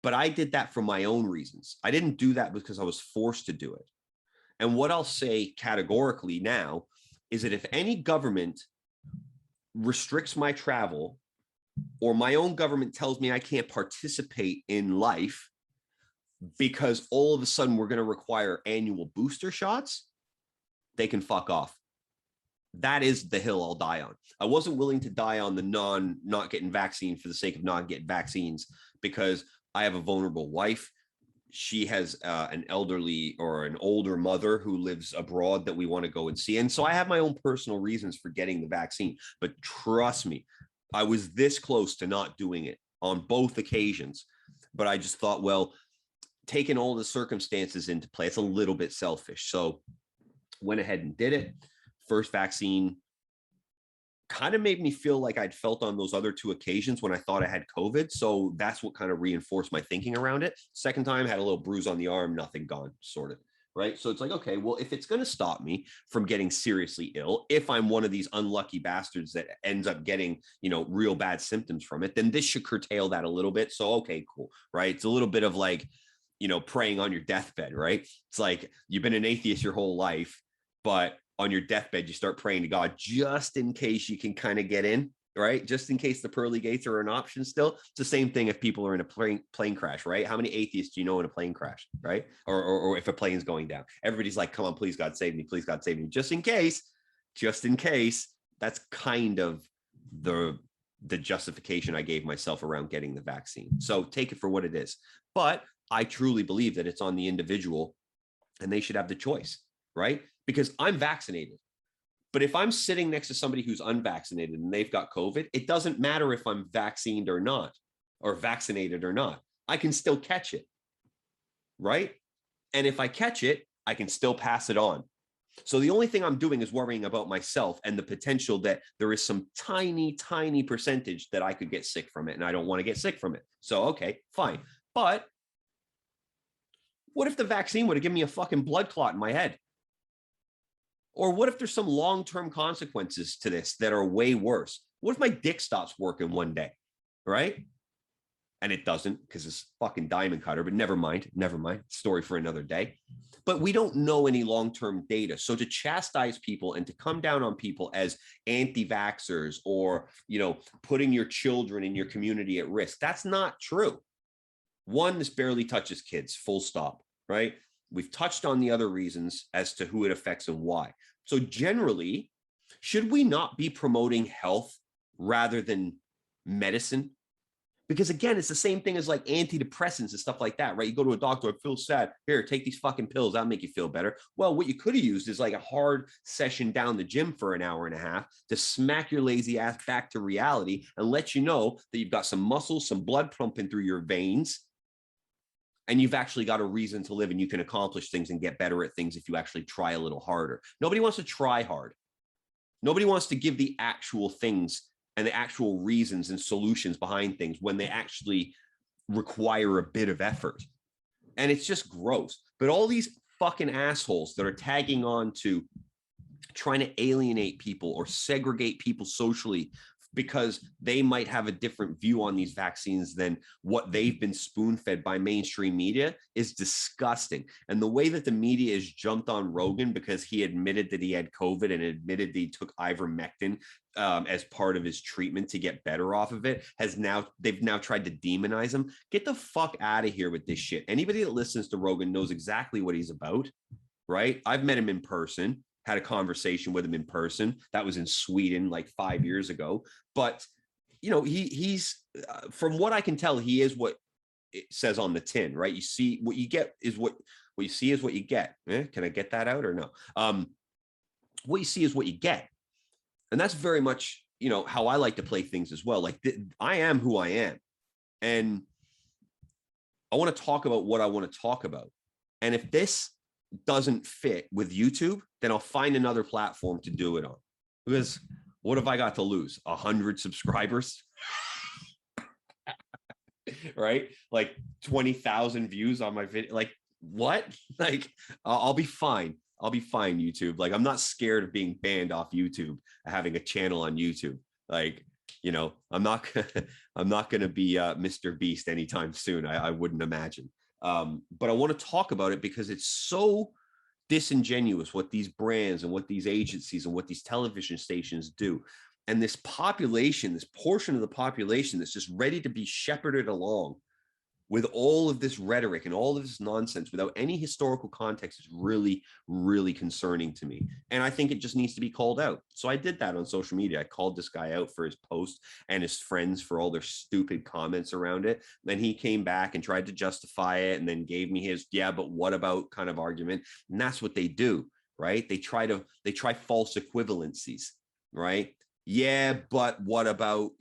but I did that for my own reasons. I didn't do that because I was forced to do it. And what I'll say categorically now is that if any government restricts my travel, or my own government tells me I can't participate in life because all of a sudden we're going to require annual booster shots, they can fuck off. That is the hill I'll die on. I wasn't willing to die on the not getting vaccine for the sake of not getting vaccines, because I have a vulnerable wife. She has an elderly or an older mother who lives abroad that we want to go and see. And so I have my own personal reasons for getting the vaccine. But trust me, I was this close to not doing it on both occasions. But I just thought, well, taking all the circumstances into play, it's a little bit selfish. So went ahead and did it. First vaccine kind of made me feel like I'd felt on those other two occasions when I thought I had COVID. So that's what kind of reinforced my thinking around it. Second time, had a little bruise on the arm, nothing, gone, sort of. Right. So it's like, okay, well, if it's going to stop me from getting seriously ill, if I'm one of these unlucky bastards that ends up getting, real bad symptoms from it, then this should curtail that a little bit. So, okay, cool. Right. It's a little bit of like, praying on your deathbed. Right. It's like you've been an atheist your whole life, but on your deathbed, you start praying to God just in case you can kind of get in, right? Just in case the pearly gates are an option still. It's the same thing if people are in a plane crash, right? How many atheists do you know in a plane crash, right? Or if a plane's going down? Everybody's like, come on, please God save me, please God save me. Just in case. That's kind of the justification I gave myself around getting the vaccine. So take it for what it is. But I truly believe that it's on the individual and they should have the choice, right? Because I'm vaccinated. But if I'm sitting next to somebody who's unvaccinated and they've got COVID, it doesn't matter if I'm vaccinated or not. I can still catch it, right? And if I catch it, I can still pass it on. So the only thing I'm doing is worrying about myself and the potential that there is some tiny, tiny percentage that I could get sick from it, and I don't want to get sick from it. So, okay, fine. But what if the vaccine would have given me a fucking blood clot in my head? Or what if there's some long-term consequences to this that are way worse? What if my dick stops working one day, right? And it doesn't, because it's fucking diamond cutter, but never mind. Story for another day. But we don't know any long-term data. So to chastise people and to come down on people as anti-vaxxers or, putting your children in your community at risk, that's not true. One, this barely touches kids, full stop, right? We've touched on the other reasons as to who it affects and why. So generally, should we not be promoting health rather than medicine? Because again, it's the same thing as like antidepressants and stuff like that, right? You go to a doctor, I feel sad. Here, take these fucking pills. That'll make you feel better. Well, what you could have used is like a hard session down the gym for an hour and a half to smack your lazy ass back to reality and let you know that you've got some muscles, some blood pumping through your veins, and you've actually got a reason to live and you can accomplish things and get better at things if you actually try a little harder. Nobody wants to try hard. Nobody wants to give the actual things and the actual reasons and solutions behind things when they actually require a bit of effort. And it's just gross. But all these fucking assholes that are tagging on to trying to alienate people or segregate people socially because they might have a different view on these vaccines than what they've been spoon-fed by mainstream media is disgusting. And the way that the media has jumped on Rogan because he admitted that he had COVID and admitted that he took ivermectin as part of his treatment to get better off of it, they've now tried to demonize him. Get the fuck out of here with this shit. Anybody that listens to Rogan knows exactly what he's about, right? I've met him in person. Had a conversation with him in person. That was in Sweden like 5 years ago. But, he's from what I can tell, he is what it says on the tin, right? You see what you get is what you see is what you get. Can I get that out or no? What you see is what you get. And that's very much, how I like to play things as well. Like I am who I am. And I want to talk about what I want to talk about. And if this doesn't fit with YouTube, then I'll find another platform to do it on. Because what have I got to lose? 100 subscribers? Right? Like 20,000 views on my video. Like, what? Like, I'll be fine. I'll be fine, YouTube. Like, I'm not scared of being banned off YouTube, having a channel on YouTube. Like, I'm not going to be Mr. Beast anytime soon. I wouldn't imagine. But I want to talk about it because it's so disingenuous what these brands and what these agencies and what these television stations do. And this population, this portion of the population that's just ready to be shepherded along with all of this rhetoric and all of this nonsense without any historical context is really, really concerning to me. And I think it just needs to be called out. So I did that on social media. I called this guy out for his post and his friends for all their stupid comments around it. Then he came back and tried to justify it and then gave me his, yeah, but what about kind of argument. And that's what they do, right? They try false equivalencies, right? Yeah, but what about,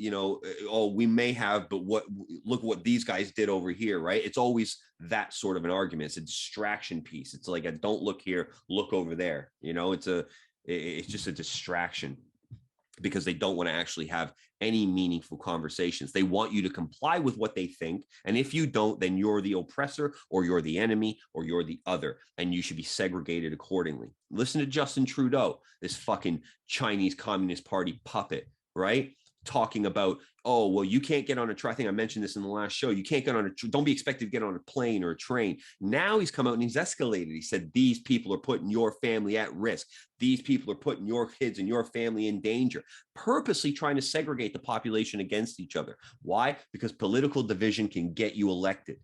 oh, we may have, but look what these guys did over here, right? It's always that sort of an argument. It's a distraction piece. It's like a don't look here, look over there. It's just a distraction because they don't want to actually have any meaningful conversations. They want you to comply with what they think. And if you don't, then you're the oppressor or you're the enemy or you're the other, and you should be segregated accordingly. Listen to Justin Trudeau, this fucking Chinese Communist Party puppet, right? Talking about, oh, well, you can't get on a train. I think I mentioned this in the last show. You can't get on don't be expected to get on a plane or a train. Now he's come out and he's escalated. He said, these people are putting your family at risk. These people are putting your kids and your family in danger, purposely trying to segregate the population against each other. Why? Because political division can get you elected.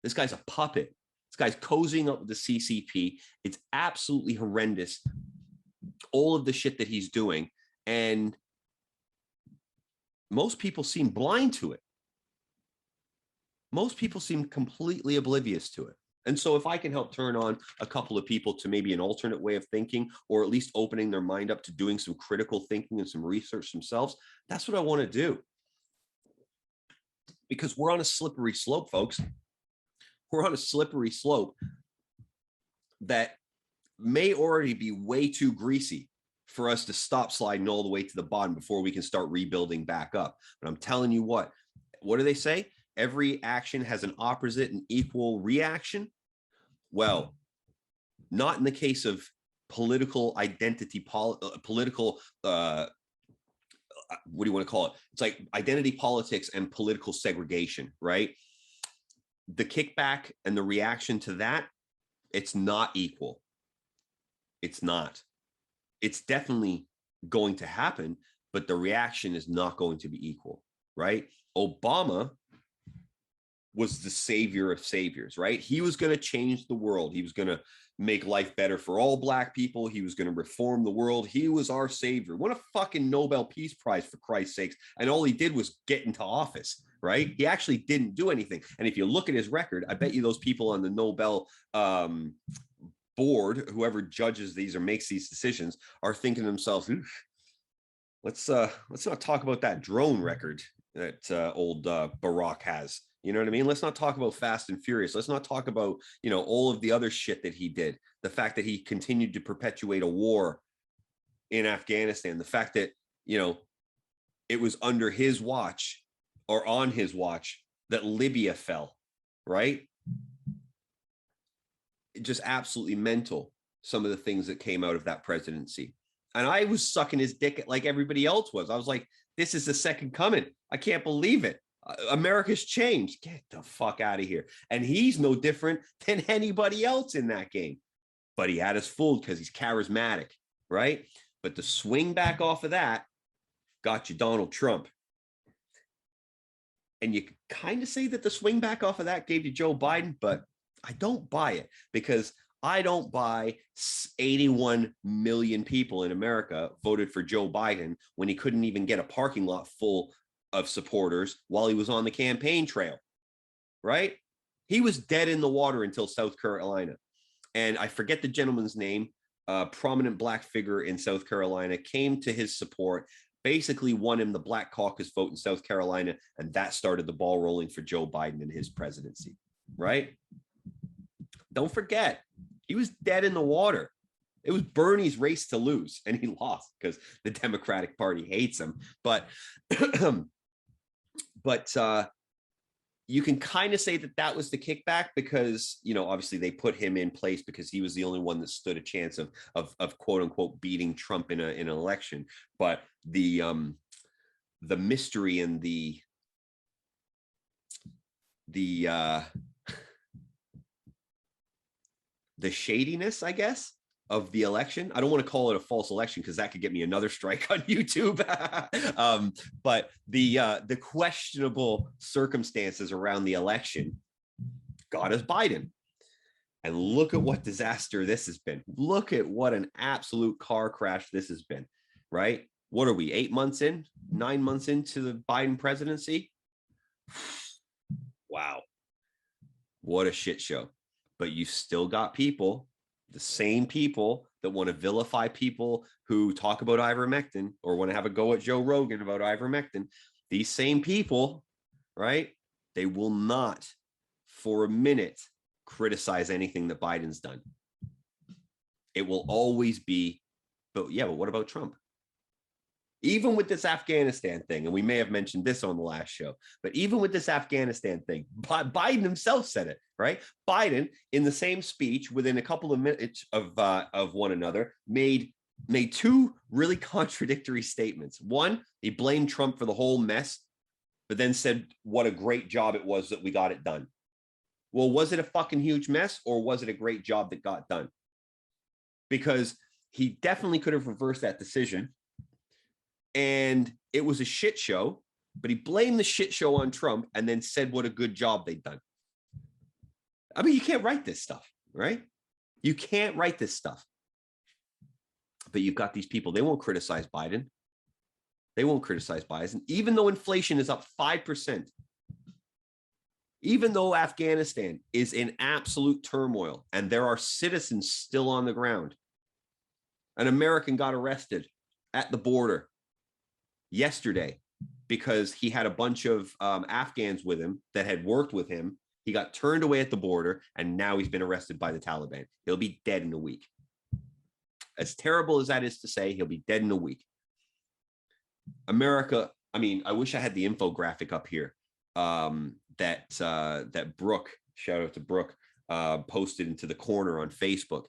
This guy's a puppet. This guy's cozying up with the CCP. It's absolutely horrendous, all of the shit that he's doing. And most people seem blind to it. Most people seem completely oblivious to it. And so if I can help turn on a couple of people to maybe an alternate way of thinking, or at least opening their mind up to doing some critical thinking and some research themselves, that's what I want to do. Because we're on a slippery slope, folks. We're on a slippery slope that may already be way too greasy for us to stop sliding all the way to the bottom before we can start rebuilding back up. But I'm telling you what do they say? Every action has an opposite and equal reaction. Well, not in the case of political identity, political, what do you want to call it? It's like identity politics and political segregation, right? The kickback and the reaction to that, it's not equal. It's not. It's definitely going to happen, but the reaction is not going to be equal, right? Obama was the savior of saviors, right? He was going to change the world. He was going to make life better for all Black people. He was going to reform the world. He was our savior. What a fucking Nobel Peace Prize, for Christ's sakes. And all he did was get into office, right? He actually didn't do anything. And if you look at his record, I bet you those people on the Nobel board, whoever judges these or makes these decisions, are thinking to themselves, let's not talk about that drone record that old Barack has. You know what I mean? Let's not talk about Fast and Furious. Let's not talk about, all of the other shit that he did. The fact that he continued to perpetuate a war in Afghanistan. The fact that, it was under his watch or on his watch that Libya fell, right? Just absolutely mental, some of the things that came out of that presidency. And I was sucking his dick like everybody else was. I was like, this is the second coming. I can't believe it. America's changed. Get the fuck out of here. And he's no different than anybody else in that game. But he had us fooled because he's charismatic, right? But the swing back off of that got you Donald Trump. And you kind of say that the swing back off of that gave you Joe Biden, but I don't buy it, because I don't buy 81 million people in America voted for Joe Biden when he couldn't even get a parking lot full of supporters while he was on the campaign trail, right? He was dead in the water until South Carolina. And I forget the gentleman's name, a prominent Black figure in South Carolina, came to his support, basically won him the Black caucus vote in South Carolina, and that started the ball rolling for Joe Biden and his presidency, right? Don't forget, he was dead in the water. It was Bernie's race to lose, and he lost because the Democratic Party hates him. But you can kind of say that that was the kickback because, obviously they put him in place because he was the only one that stood a chance of quote unquote beating Trump in an election. But the mystery and the shadiness, I guess, of the election. I don't want to call it a false election because that could get me another strike on YouTube. But the questionable circumstances around the election got us Biden. And look at what disaster this has been. Look at what an absolute car crash this has been, right? What are we, 8 months in, 9 months into the Biden presidency? Wow. What a shit show. But you still got people, the same people that want to vilify people who talk about ivermectin or want to have a go at Joe Rogan about ivermectin. These same people, right? They will not for a minute criticize anything that Biden's done. It will always be, but what about Trump? Even with this Afghanistan thing, and we may have mentioned this on the last show, but even with this Afghanistan thing, Biden himself said it, right? Biden, in the same speech, within a couple of minutes of one another, made two really contradictory statements. One, he blamed Trump for the whole mess, but then said what a great job it was that we got it done. Well, was it a fucking huge mess, or was it a great job that got done? Because he definitely could have reversed that decision. And it was a shit show, but he blamed the shit show on Trump and then said what a good job they'd done. I mean, you can't write this stuff, right? You can't write this stuff. But you've got these people, they won't criticize Biden. They won't criticize Biden, even though inflation is up 5%. Even though Afghanistan is in absolute turmoil and there are citizens still on the ground. An American got arrested at the border yesterday because he had a bunch of Afghans with him that had worked with him. He got turned away at the border, and now he's been arrested by the Taliban. He'll be dead in a week. As terrible as that is to say, he'll be dead in a week. America, I mean, I wish I had the infographic up here that Brooke, shout out to Brooke, posted into the corner on Facebook.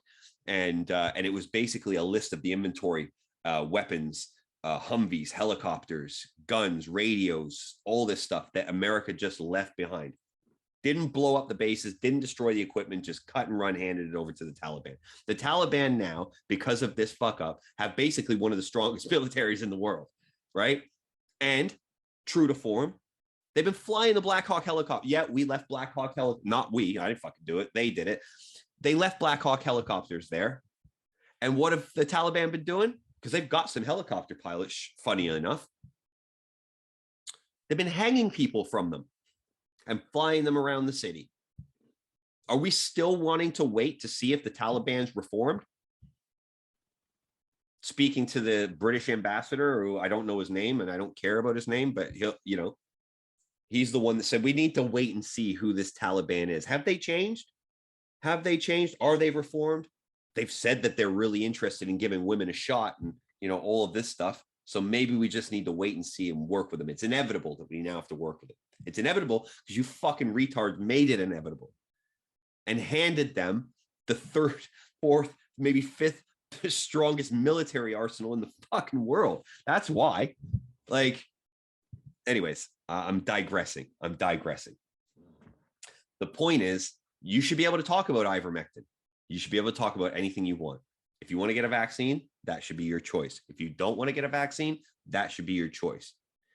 And it was basically a list of the inventory, weapons, Humvees, helicopters, guns, radios, all this stuff that America just left behind. Didn't blow up the bases, didn't destroy the equipment, just cut and run, handed it over to the Taliban. The Taliban now, because of this fuck up, have basically one of the strongest militaries in the world, right? And true to form, they've been flying the Black Hawk helicopter. Yeah, we left Black Hawk helicopters. Not we, I didn't fucking do it. They did it. They left Black Hawk helicopters there. And what have the Taliban been doing? Because they've got some helicopter pilots, funny enough. They've been hanging people from them and flying them around the city. Are we still wanting to wait to see if the Taliban's reformed? Speaking to the British ambassador, who I don't know his name and I don't care about his name, but he's the one that said we need to wait and see who this Taliban is. Have they changed? Have they changed? Are they reformed? They've said that they're really interested in giving women a shot and, all of this stuff. So maybe we just need to wait and see and work with them. It's inevitable that we now have to work with it. It's inevitable because you fucking retards made it inevitable and handed them the third, fourth, maybe fifth strongest military arsenal in the fucking world. That's why. Anyways, I'm digressing. The point is, you should be able to talk about ivermectin. You should be able to talk about anything you want. If you want to get a vaccine, that should be your choice. If you don't want to get a vaccine, that should be your choice.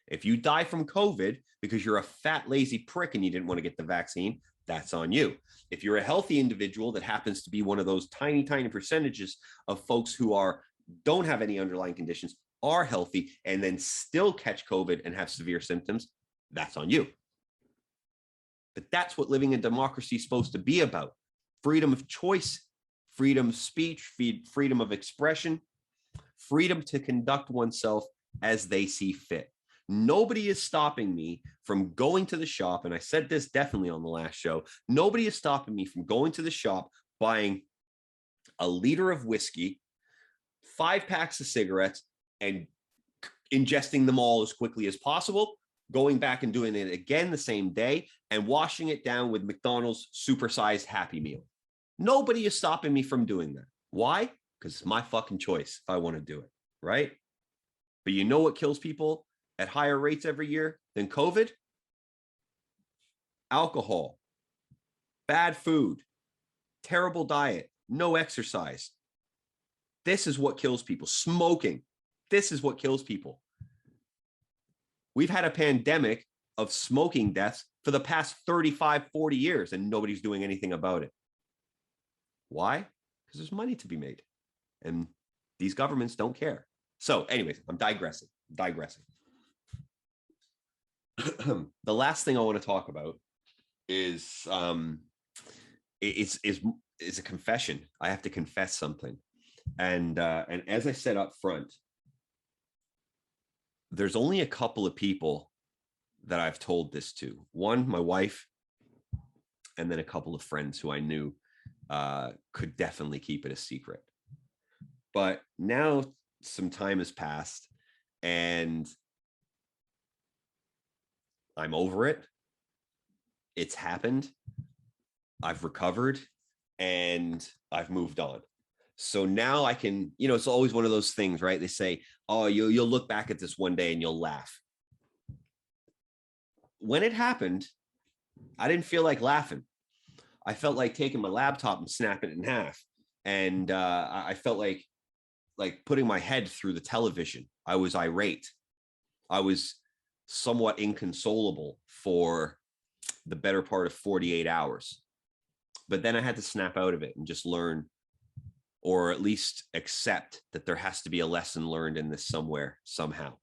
If you die from COVID because you're a fat, lazy prick and you didn't want to get the vaccine, that's on you. If you're a healthy individual that happens to be one of those tiny, tiny percentages of folks who don't have any underlying conditions, are healthy, and then still catch COVID and have severe symptoms, that's on you. But that's what living in democracy is supposed to be about. Freedom of choice, freedom of speech, freedom of expression, freedom to conduct oneself as they see fit. Nobody is stopping me from going to the shop, and I said this definitely on the last show, nobody is stopping me from going to the shop, buying a liter of whiskey, 5 packs of cigarettes, and ingesting them all as quickly as possible. going back and doing it again the same day and washing it down with McDonald's supersized Happy Meal. Nobody is stopping me from doing that. Why? Because it's my fucking choice if I want to do it, right? But you know what kills people at higher rates every year than COVID? Alcohol, bad food, terrible diet, no exercise. This is what kills people. Smoking. This is what kills people. We've had a pandemic of smoking deaths for the past 35, 40 years, and nobody's doing anything about it. Why? Because there's money to be made, and these governments don't care. So anyways, I'm digressing. The last thing I want to talk about is it's a confession. I have to confess something. And as I said up front, there's only a couple of people that I've told this to. One, my wife, and then a couple of friends who I knew could definitely keep it a secret. But now some time has passed and I'm over it. It's happened. I've recovered and I've moved on. So now I can, it's always one of those things, right? They say, oh, you'll look back at this one day and you'll laugh. When it happened, I didn't feel like laughing. I felt like taking my laptop and snapping it in half. And I felt like putting my head through the television. I was irate. I was somewhat inconsolable for the better part of 48 hours. But then I had to snap out of it and just learn, or at least accept that there has to be a lesson learned in this somewhere, somehow.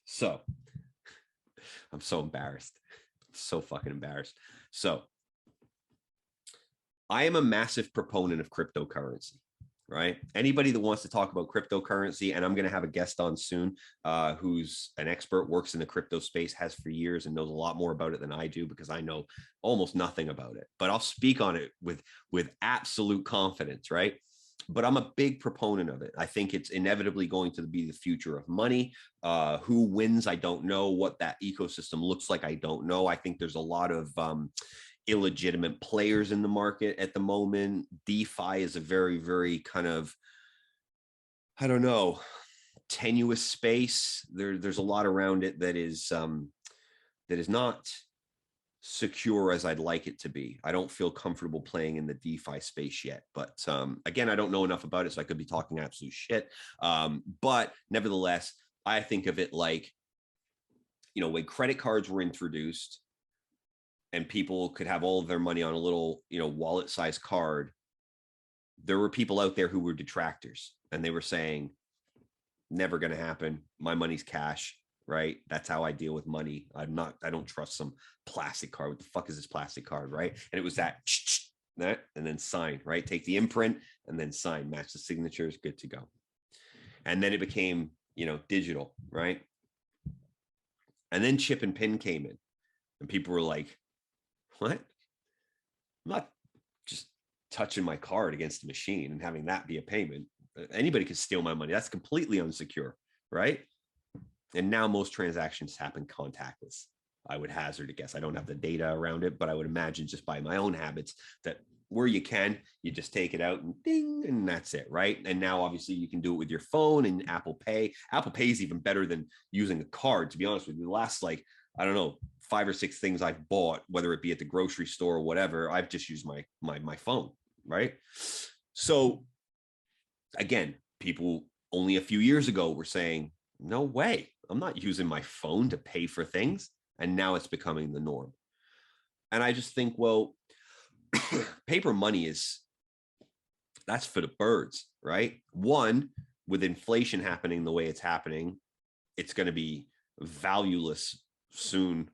So I'm so embarrassed. I'm so fucking embarrassed. So I am a massive proponent of cryptocurrency, right? Anybody that wants to talk about cryptocurrency, and I'm going to have a guest on soon who's an expert, works in the crypto space, has for years, and knows a lot more about it than I do because I know almost nothing about it. But I'll speak on it with absolute confidence, right? But I'm a big proponent of it. I think it's inevitably going to be the future of money. Who wins? I don't know. What that ecosystem looks like, I don't know. I think there's a lot of illegitimate players in the market at the moment. DeFi is a very, very kind of, I don't know, tenuous space. There's a lot around it that is not secure as I'd like it to be. I don't feel comfortable playing in the DeFi space yet, but again, I don't know enough about it, so I could be talking absolute shit. But nevertheless, I think of it like, when credit cards were introduced and people could have all of their money on a little, wallet-sized card, there were people out there who were detractors, and they were saying, never going to happen. My money's cash. Right? That's how I deal with money. I don't trust some plastic card. What the fuck is this plastic card? Right? And it was that, and then sign, right? Take the imprint and then sign, match the signatures, good to go. And then it became, digital, right? And then chip and pin came in and people were like, what? I'm not just touching my card against a machine and having that be a payment. Anybody could steal my money. That's completely unsecure, right? And now most transactions happen contactless. I would hazard a guess. I don't have the data around it, but I would imagine just by my own habits that where you can, you just take it out and ding, and that's it, right? And now obviously you can do it with your phone and Apple Pay. Apple Pay is even better than using a card, to be honest with you. The last, 5 or 6 things I've bought, whether it be at the grocery store or whatever, I've just used my phone, right? So again, people only a few years ago were saying, no way, I'm not using my phone to pay for things. And now it's becoming the norm. And I just think, well, paper money that's for the birds, right? One, with inflation happening the way it's happening, it's going to be valueless soon,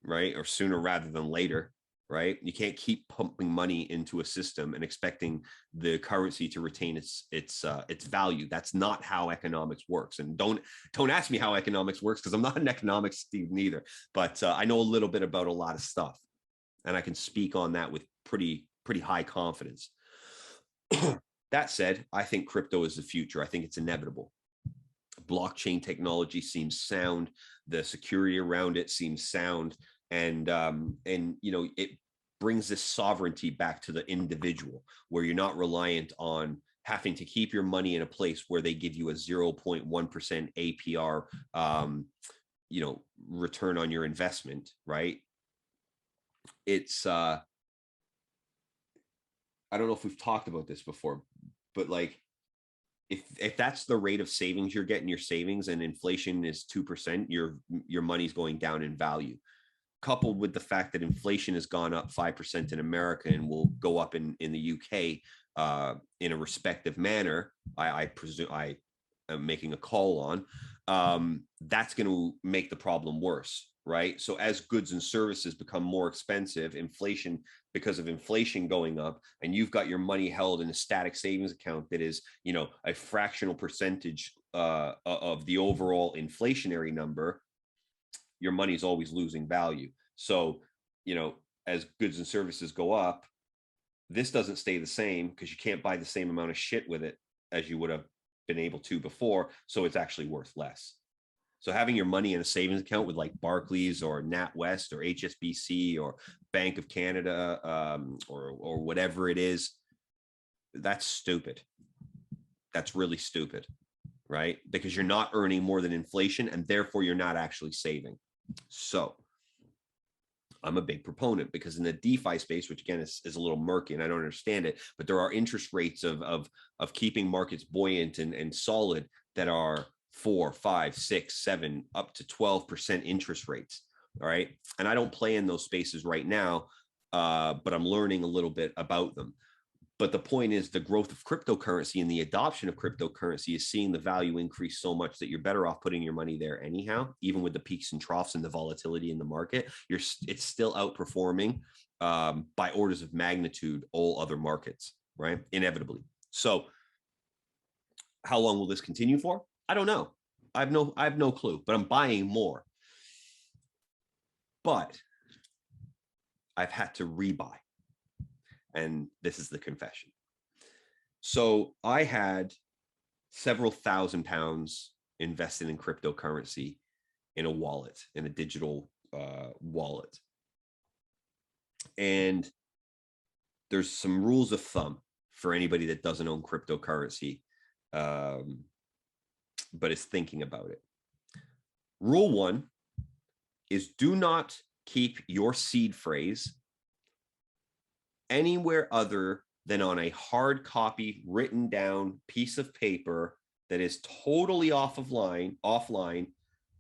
right? Or sooner rather than later, right? You can't keep pumping money into a system and expecting the currency to retain its value. That's not how economics works. And don't ask me how economics works, because I'm not an economics student either. But I know a little bit about a lot of stuff, and I can speak on that with pretty high confidence. That said, I think crypto is the future. I think it's inevitable. blockchain technology seems sound. The security around it seems sound. And it brings this sovereignty back to the individual, where you're not reliant on having to keep your money in a place where they give you a 0.1% APR, return on your investment, right? It's, I don't know if we've talked about this before, but like, if that's the rate of savings you're getting, your savings, and inflation is 2%, your money's going down in value. Coupled with the fact that inflation has gone up 5% in America and will go up in the UK in a respective manner, I presume I am making a call on, that's going to make the problem worse, right? So as goods and services become more expensive, because of inflation going up, and you've got your money held in a static savings account that is, a fractional percentage of the overall inflationary number, your money is always losing value. So, as goods and services go up, this doesn't stay the same because you can't buy the same amount of shit with it as you would have been able to before. So it's actually worth less. So having your money in a savings account with like Barclays or NatWest or HSBC or Bank of Canada or whatever it is, that's stupid. That's really stupid, right? Because you're not earning more than inflation, and therefore you're not actually saving. So I'm a big proponent, because in the DeFi space, which again is a little murky and I don't understand it, but there are interest rates of keeping markets buoyant and solid that are 4, 5, 6, 7, up to 12% interest rates. All right. And I don't play in those spaces right now, but I'm learning a little bit about them. But the point is, the growth of cryptocurrency and the adoption of cryptocurrency is seeing the value increase so much that you're better off putting your money there anyhow, even with the peaks and troughs and the volatility in the market. It's still outperforming by orders of magnitude all other markets, right? Inevitably. So how long will this continue for? I don't know. I have no clue, but I'm buying more. But I've had to rebuy. And this is the confession. So I had several £1,000s invested in cryptocurrency in a wallet, in a digital wallet. And there's some rules of thumb for anybody that doesn't own cryptocurrency, but is thinking about it. Rule 1 is do not keep your seed phrase anywhere other than on a hard copy, written down piece of paper that is totally offline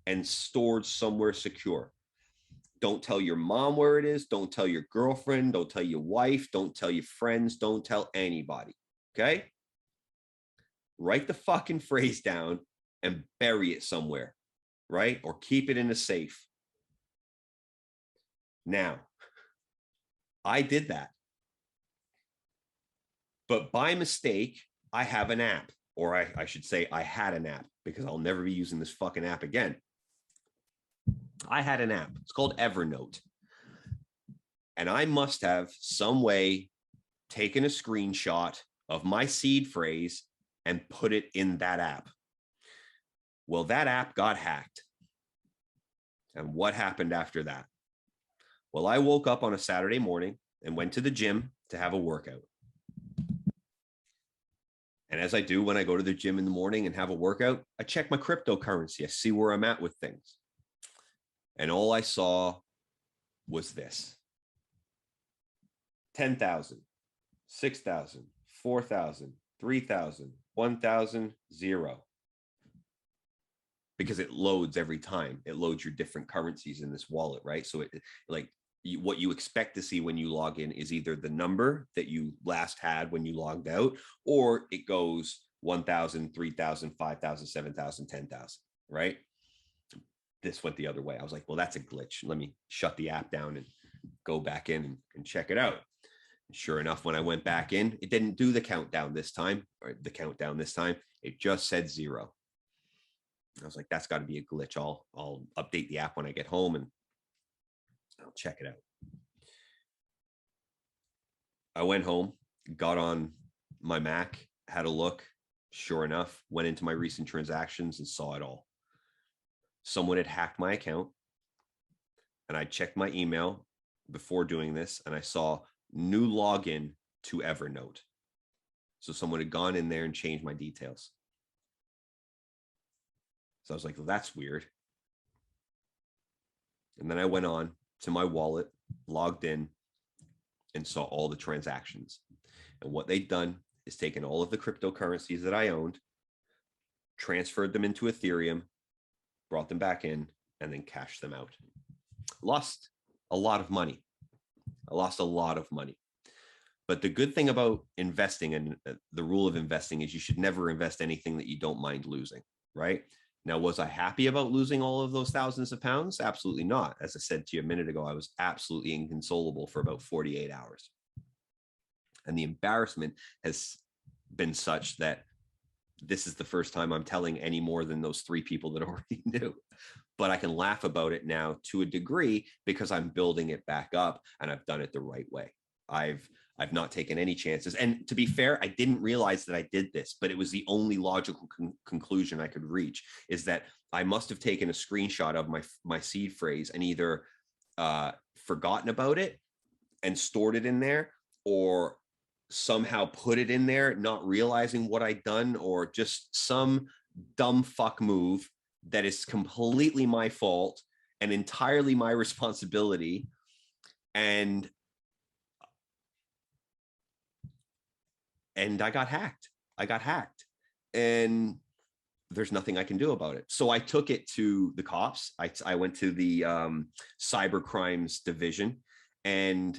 and stored somewhere secure. Don't tell your mom where it is. Don't tell your girlfriend. Don't tell your wife. Don't tell your friends. Don't tell anybody. Okay? Write the fucking phrase down and bury it somewhere, right? Or keep it in a safe. Now, I did that. But by mistake, I have an app, or I should say I had an app, because I'll never be using this fucking app again. I had an app. It's called Evernote. And I must have some way taken a screenshot of my seed phrase and put it in that app. Well, that app got hacked. And what happened after that? Well, I woke up on a Saturday morning and went to the gym to have a workout. And as I do when I go to the gym in the morning and have a workout, I check my cryptocurrency. I see where I'm at with things. And all I saw was this: 10,000, 6,000, 4,000, 3,000, 1,000, 0. Because it loads every time. It loads your different currencies in this wallet, right? So what you expect to see when you log in is either the number that you last had when you logged out, or it goes 1,000, 3,000, 5,000, 7,000, 10,000, right? This went the other way. I was like, well, that's a glitch. Let me shut the app down and go back in and check it out. And sure enough, when I went back in, it didn't do the countdown this time. It just said 0. I was like, that's got to be a glitch. I'll update the app when I get home and I'll check it out. I went home, got on my Mac, had a look, Sure enough, went into my recent transactions and saw it all. Someone had hacked my account, and I checked my email before doing this, and I saw new login to Evernote. So someone had gone in there and changed my details. So I was like, well, that's weird. And then I went on to my wallet, logged in, and saw all the transactions. And what they'd done is taken all of the cryptocurrencies that I owned, transferred them into Ethereum, brought them back in, and then cashed them out. Lost a lot of money. I lost a lot of money. But the good thing about investing, and the rule of investing, is you should never invest anything that you don't mind losing, right? Now, was I happy about losing all of those thousands of pounds? Absolutely not. As I said to you a minute ago, I was absolutely inconsolable for about 48 hours. And the embarrassment has been such that this is the first time I'm telling any more than those 3 people that already knew. But I can laugh about it now to a degree because I'm building it back up, and I've done it the right way. I've not taken any chances. And to be fair, I didn't realize that I did this, but it was the only logical conclusion I could reach, is that I must have taken a screenshot of my seed phrase and either forgotten about it and stored it in there, or somehow put it in there, not realizing what I'd done, or just some dumb fuck move that is completely my fault and entirely my responsibility. And I got hacked. And there's nothing I can do about it. So I took it to the cops. I went to the cyber crimes division, and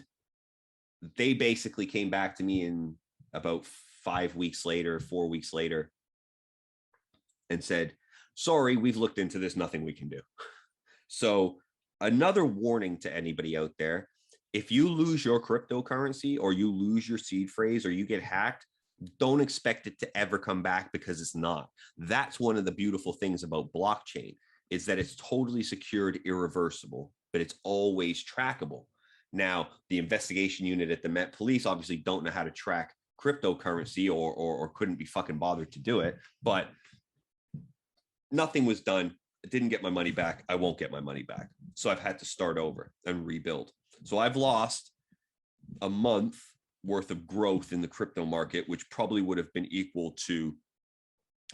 they basically came back to me in about 4 weeks later, and said, sorry, we've looked into this, nothing we can do. So another warning to anybody out there: if you lose your cryptocurrency, or you lose your seed phrase, or you get hacked, don't expect it to ever come back, because it's not. That's one of the beautiful things about blockchain, is that it's totally secured, irreversible, but it's always trackable. Now, the investigation unit at the Met Police obviously don't know how to track cryptocurrency, or couldn't be fucking bothered to do it, but nothing was done. I didn't get my money back. I won't get my money back. So I've had to start over and rebuild. So I've lost a month worth of growth in the crypto market, which probably would have been equal to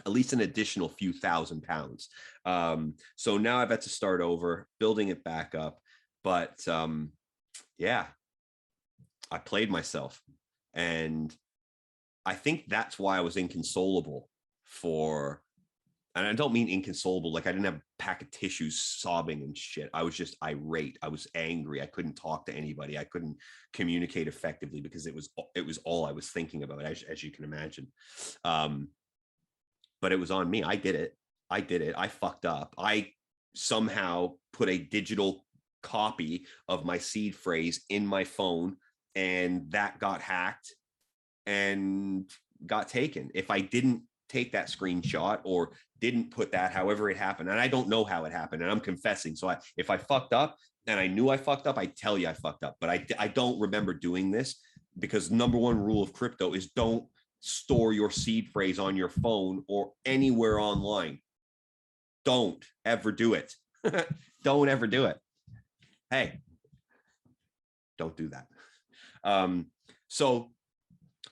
at least an additional few £1,000. So now I've had to start over, building it back up. But yeah, I played myself. And I think that's why I was inconsolable for, and I don't mean inconsolable, like I didn't have a pack of tissues sobbing and shit. I was just irate. I was angry. I couldn't talk to anybody. I couldn't communicate effectively because it was all I was thinking about, as you can imagine. But it was on me. I did it. I fucked up. I somehow put a digital copy of my seed phrase in my phone, and that got hacked and got taken. If I didn't take that screenshot or didn't put that, however it happened, and I don't know how it happened, and I'm confessing. So if I fucked up and I knew I fucked up, I tell you I fucked up, but I don't remember doing this, because number one rule of crypto is don't store your seed phrase on your phone or anywhere online. Don't ever do it. Don't ever do it. Hey, don't do that. So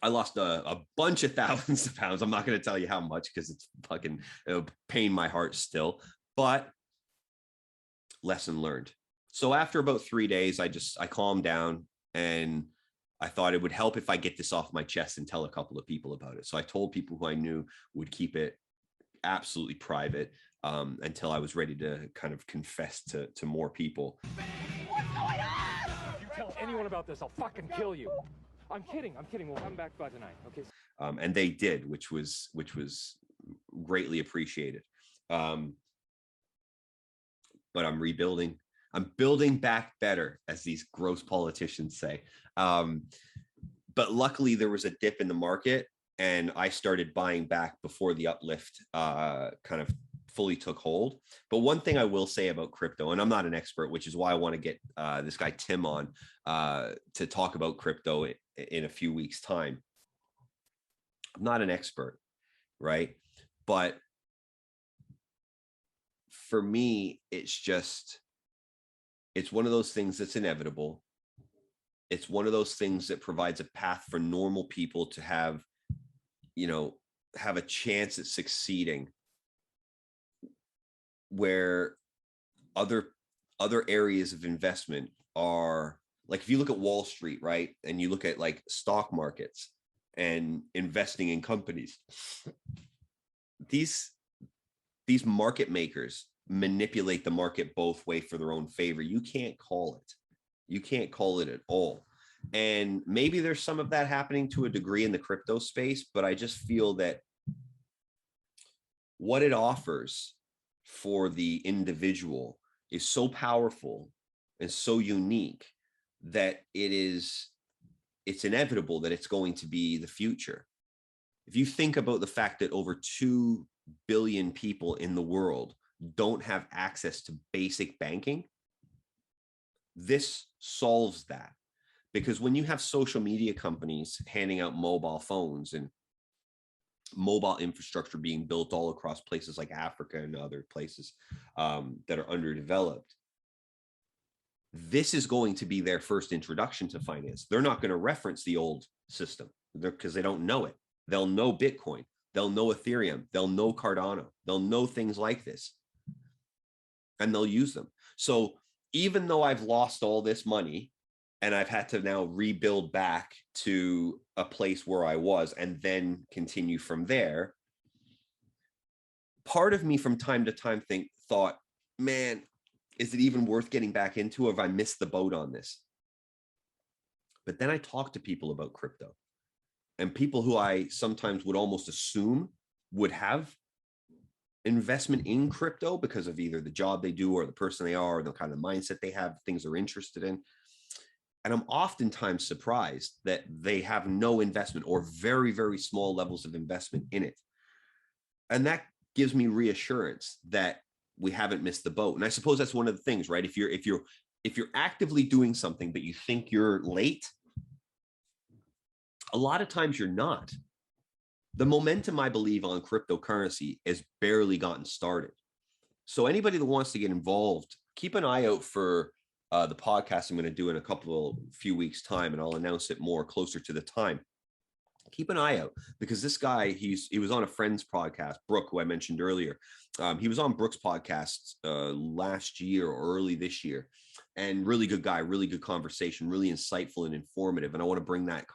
I lost a bunch of thousands of pounds. I'm not going to tell you how much, because it's fucking, it'll pain my heart still, but lesson learned. So after about 3 days, I calmed down, and I thought it would help if I get this off my chest and tell a couple of people about it. So I told people who I knew would keep it absolutely private until I was ready to kind of confess to more people. What's going on? If you tell anyone about this, I'll fucking kill you. I'm kidding. We'll come back by tonight, okay? And they did, which was greatly appreciated. But I'm rebuilding. I'm building back better, as these gross politicians say. But luckily, there was a dip in the market, and I started buying back before the uplift kind of fully took hold. But one thing I will say about crypto, and I'm not an expert, which is why I want to get this guy Tim on to talk about crypto in a few weeks' time. I'm not an expert, right? But for me, it's one of those things that's inevitable. It's one of those things that provides a path for normal people to have a chance at succeeding, where other areas of investment are, like, if you look at Wall Street, right, and you look at like stock markets and investing in companies, these market makers manipulate the market both way for their own favor. You can't call it at all. And maybe there's some of that happening to a degree in the crypto space, but I just feel that what it offers for the individual is so powerful and so unique that it's inevitable that it's going to be the future. If you think about the fact that over 2 billion people in the world don't have access to basic banking, this solves that. Because when you have social media companies handing out mobile phones and mobile infrastructure being built all across places like Africa and other places that are underdeveloped, this is going to be their first introduction to finance. They're not going to reference the old system because they don't know it. They'll know Bitcoin. They'll know Ethereum. They'll know Cardano. They'll know things like this, and they'll use them. So even though I've lost all this money and I've had to now rebuild back to a place where I was and then continue from there, part of me from time to time thought, man, is it even worth getting back into, or have I missed the boat on this? But then I talked to people about crypto, and people who I sometimes would almost assume would have investment in crypto because of either the job they do or the person they are or the kind of mindset they have, things they're interested in. And I'm oftentimes surprised that they have no investment or very, very small levels of investment in it. And that gives me reassurance that we haven't missed the boat. And I suppose that's one of the things, right? If you're actively doing something but you think you're late, a lot of times you're not. The momentum, I believe, on cryptocurrency has barely gotten started. So anybody that wants to get involved, keep an eye out for the podcast I'm going to do in a few weeks' time, and I'll announce it more closer to the time. Keep an eye out, because this guy, he was on a friend's podcast, Brooke, who I mentioned earlier. He was on Brooke's podcast last year or early this year, and really good guy, really good conversation, really insightful and informative. And I want to bring that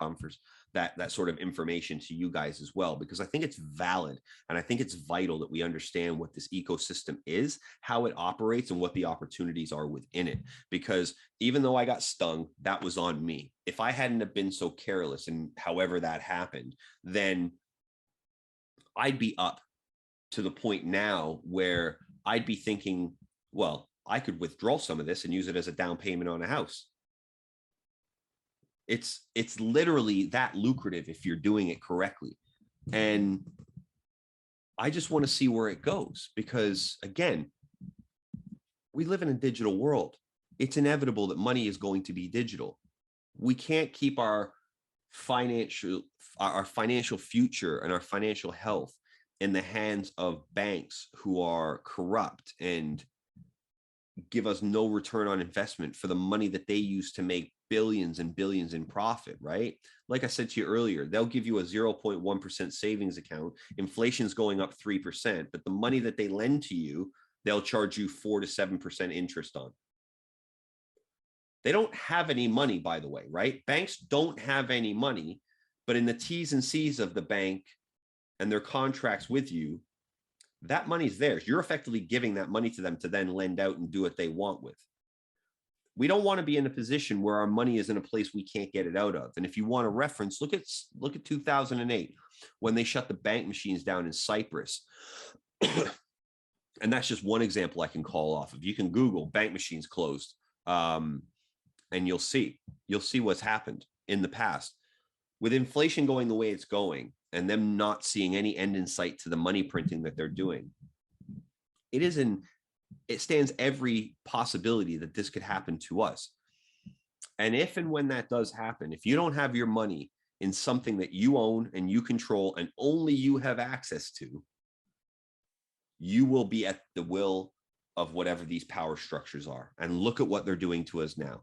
that sort of information to you guys as well, because I think it's valid, and I think it's vital that we understand what this ecosystem is, how it operates, and what the opportunities are within it. Because even though I got stung, that was on me. If I hadn't have been so careless, and however that happened, then I'd be up to the point now where I'd be thinking, well, I could withdraw some of this and use it as a down payment on a house. It's literally that lucrative if you're doing it correctly. And I just want to see where it goes, because again, we live in a digital world. It's inevitable that money is going to be digital. We can't keep our financial future and our financial health in the hands of banks who are corrupt and give us no return on investment for the money that they use to make billions and billions in profit, right? Like I said to you earlier, they'll give you a 0.1% savings account. Inflation's going up 3%, but the money that they lend to you, they'll charge you 4 to 7% interest on. They don't have any money, by the way, right? Banks don't have any money, but in the T's and C's of the bank and their contracts with you, that money's theirs. You're effectively giving that money to them to then lend out and do what they want with. We don't want to be in a position where our money is in a place we can't get it out of. And if you want to reference, look at 2008, when they shut the bank machines down in Cyprus. And that's just one example I can call off of. You can Google bank machines closed, and you'll see what's happened in the past. With inflation going the way it's going and them not seeing any end in sight to the money printing that they're doing, it stands every possibility that this could happen to us. And if and when that does happen, if you don't have your money in something that you own and you control and only you have access to, you will be at the will of whatever these power structures are. And look at what they're doing to us now.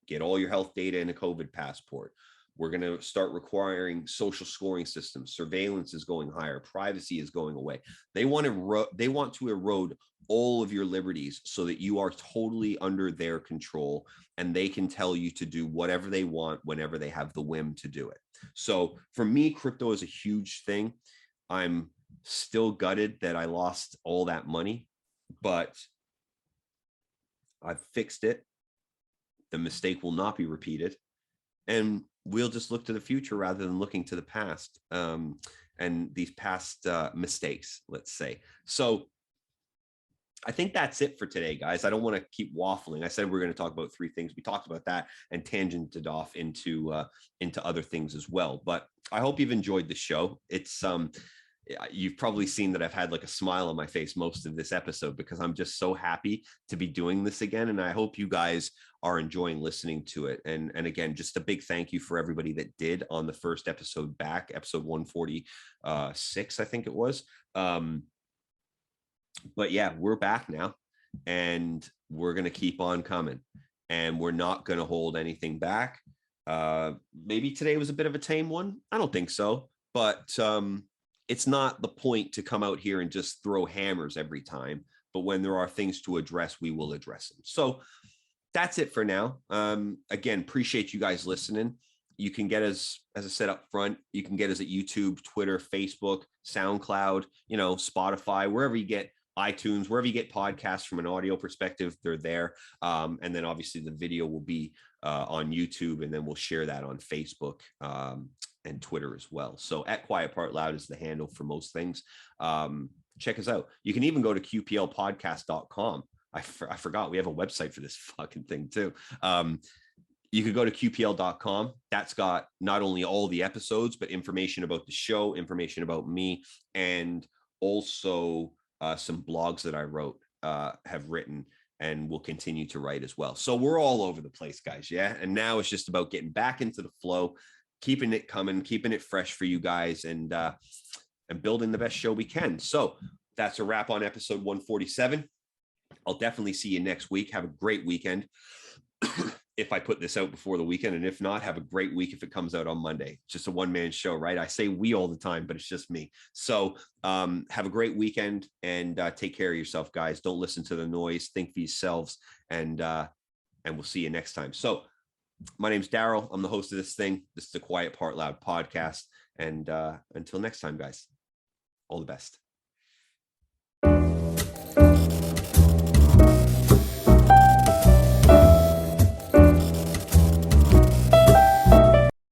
Get all your health data in a COVID passport. We're going to start requiring social scoring systems. Surveillance is going higher. Privacy is going away. They want to erode all of your liberties so that you are totally under their control and they can tell you to do whatever they want whenever they have the whim to do it. So for me, crypto is a huge thing. I'm still gutted that I lost all that money, but I've fixed it. The mistake will not be repeated. And we'll just look to the future rather than looking to the past and these past mistakes, let's say. So I think that's it for today, guys. I don't want to keep waffling. I said we're going to talk about 3 things. We talked about that and tangented off into other things as well. But I hope you've enjoyed the show. It's you've probably seen that I've had like a smile on my face most of this episode because I'm just so happy to be doing this again. And I hope you guys are enjoying listening to it. And again, just a big thank you for everybody that did on the first episode back, episode 146, I think it was. But yeah, we're back now and we're going to keep on coming and we're not going to hold anything back. Maybe today was a bit of a tame one. I don't think so, but it's not the point to come out here and just throw hammers every time. But when there are things to address, we will address them. So that's it for now. Again, appreciate you guys listening. You can get us, as I said up front, you can get us at YouTube, Twitter, Facebook, Soundcloud, Spotify, wherever you get iTunes, wherever you get podcasts from an audio perspective, they're there. And then obviously the video will be on YouTube, and then we'll share that on Facebook and Twitter as well. So at Quiet Part Loud is the handle for most things. Check us out. You can even go to QPLpodcast.com. I forgot we have a website for this fucking thing too. You could go to QPL.com. That's got not only all the episodes, but information about the show, information about me, and also some blogs that I have written and will continue to write as well. So we're all over the place, guys. Yeah. And now it's just about getting back into the flow, keeping it coming, keeping it fresh for you guys, and building the best show we can. So that's a wrap on episode 147. I'll definitely see you next week. Have a great weekend. If I put this out before the weekend, and if not, have a great week if it comes out on Monday. It's just a one-man show, right? I say we all the time, but it's just me. So have a great weekend and take care of yourself, guys. Don't listen to the noise. Think for yourselves, and we'll see you next time. So my name's Daryl. I'm the host of this thing. This is the Quiet Part Loud podcast. And until next time, guys, all the best.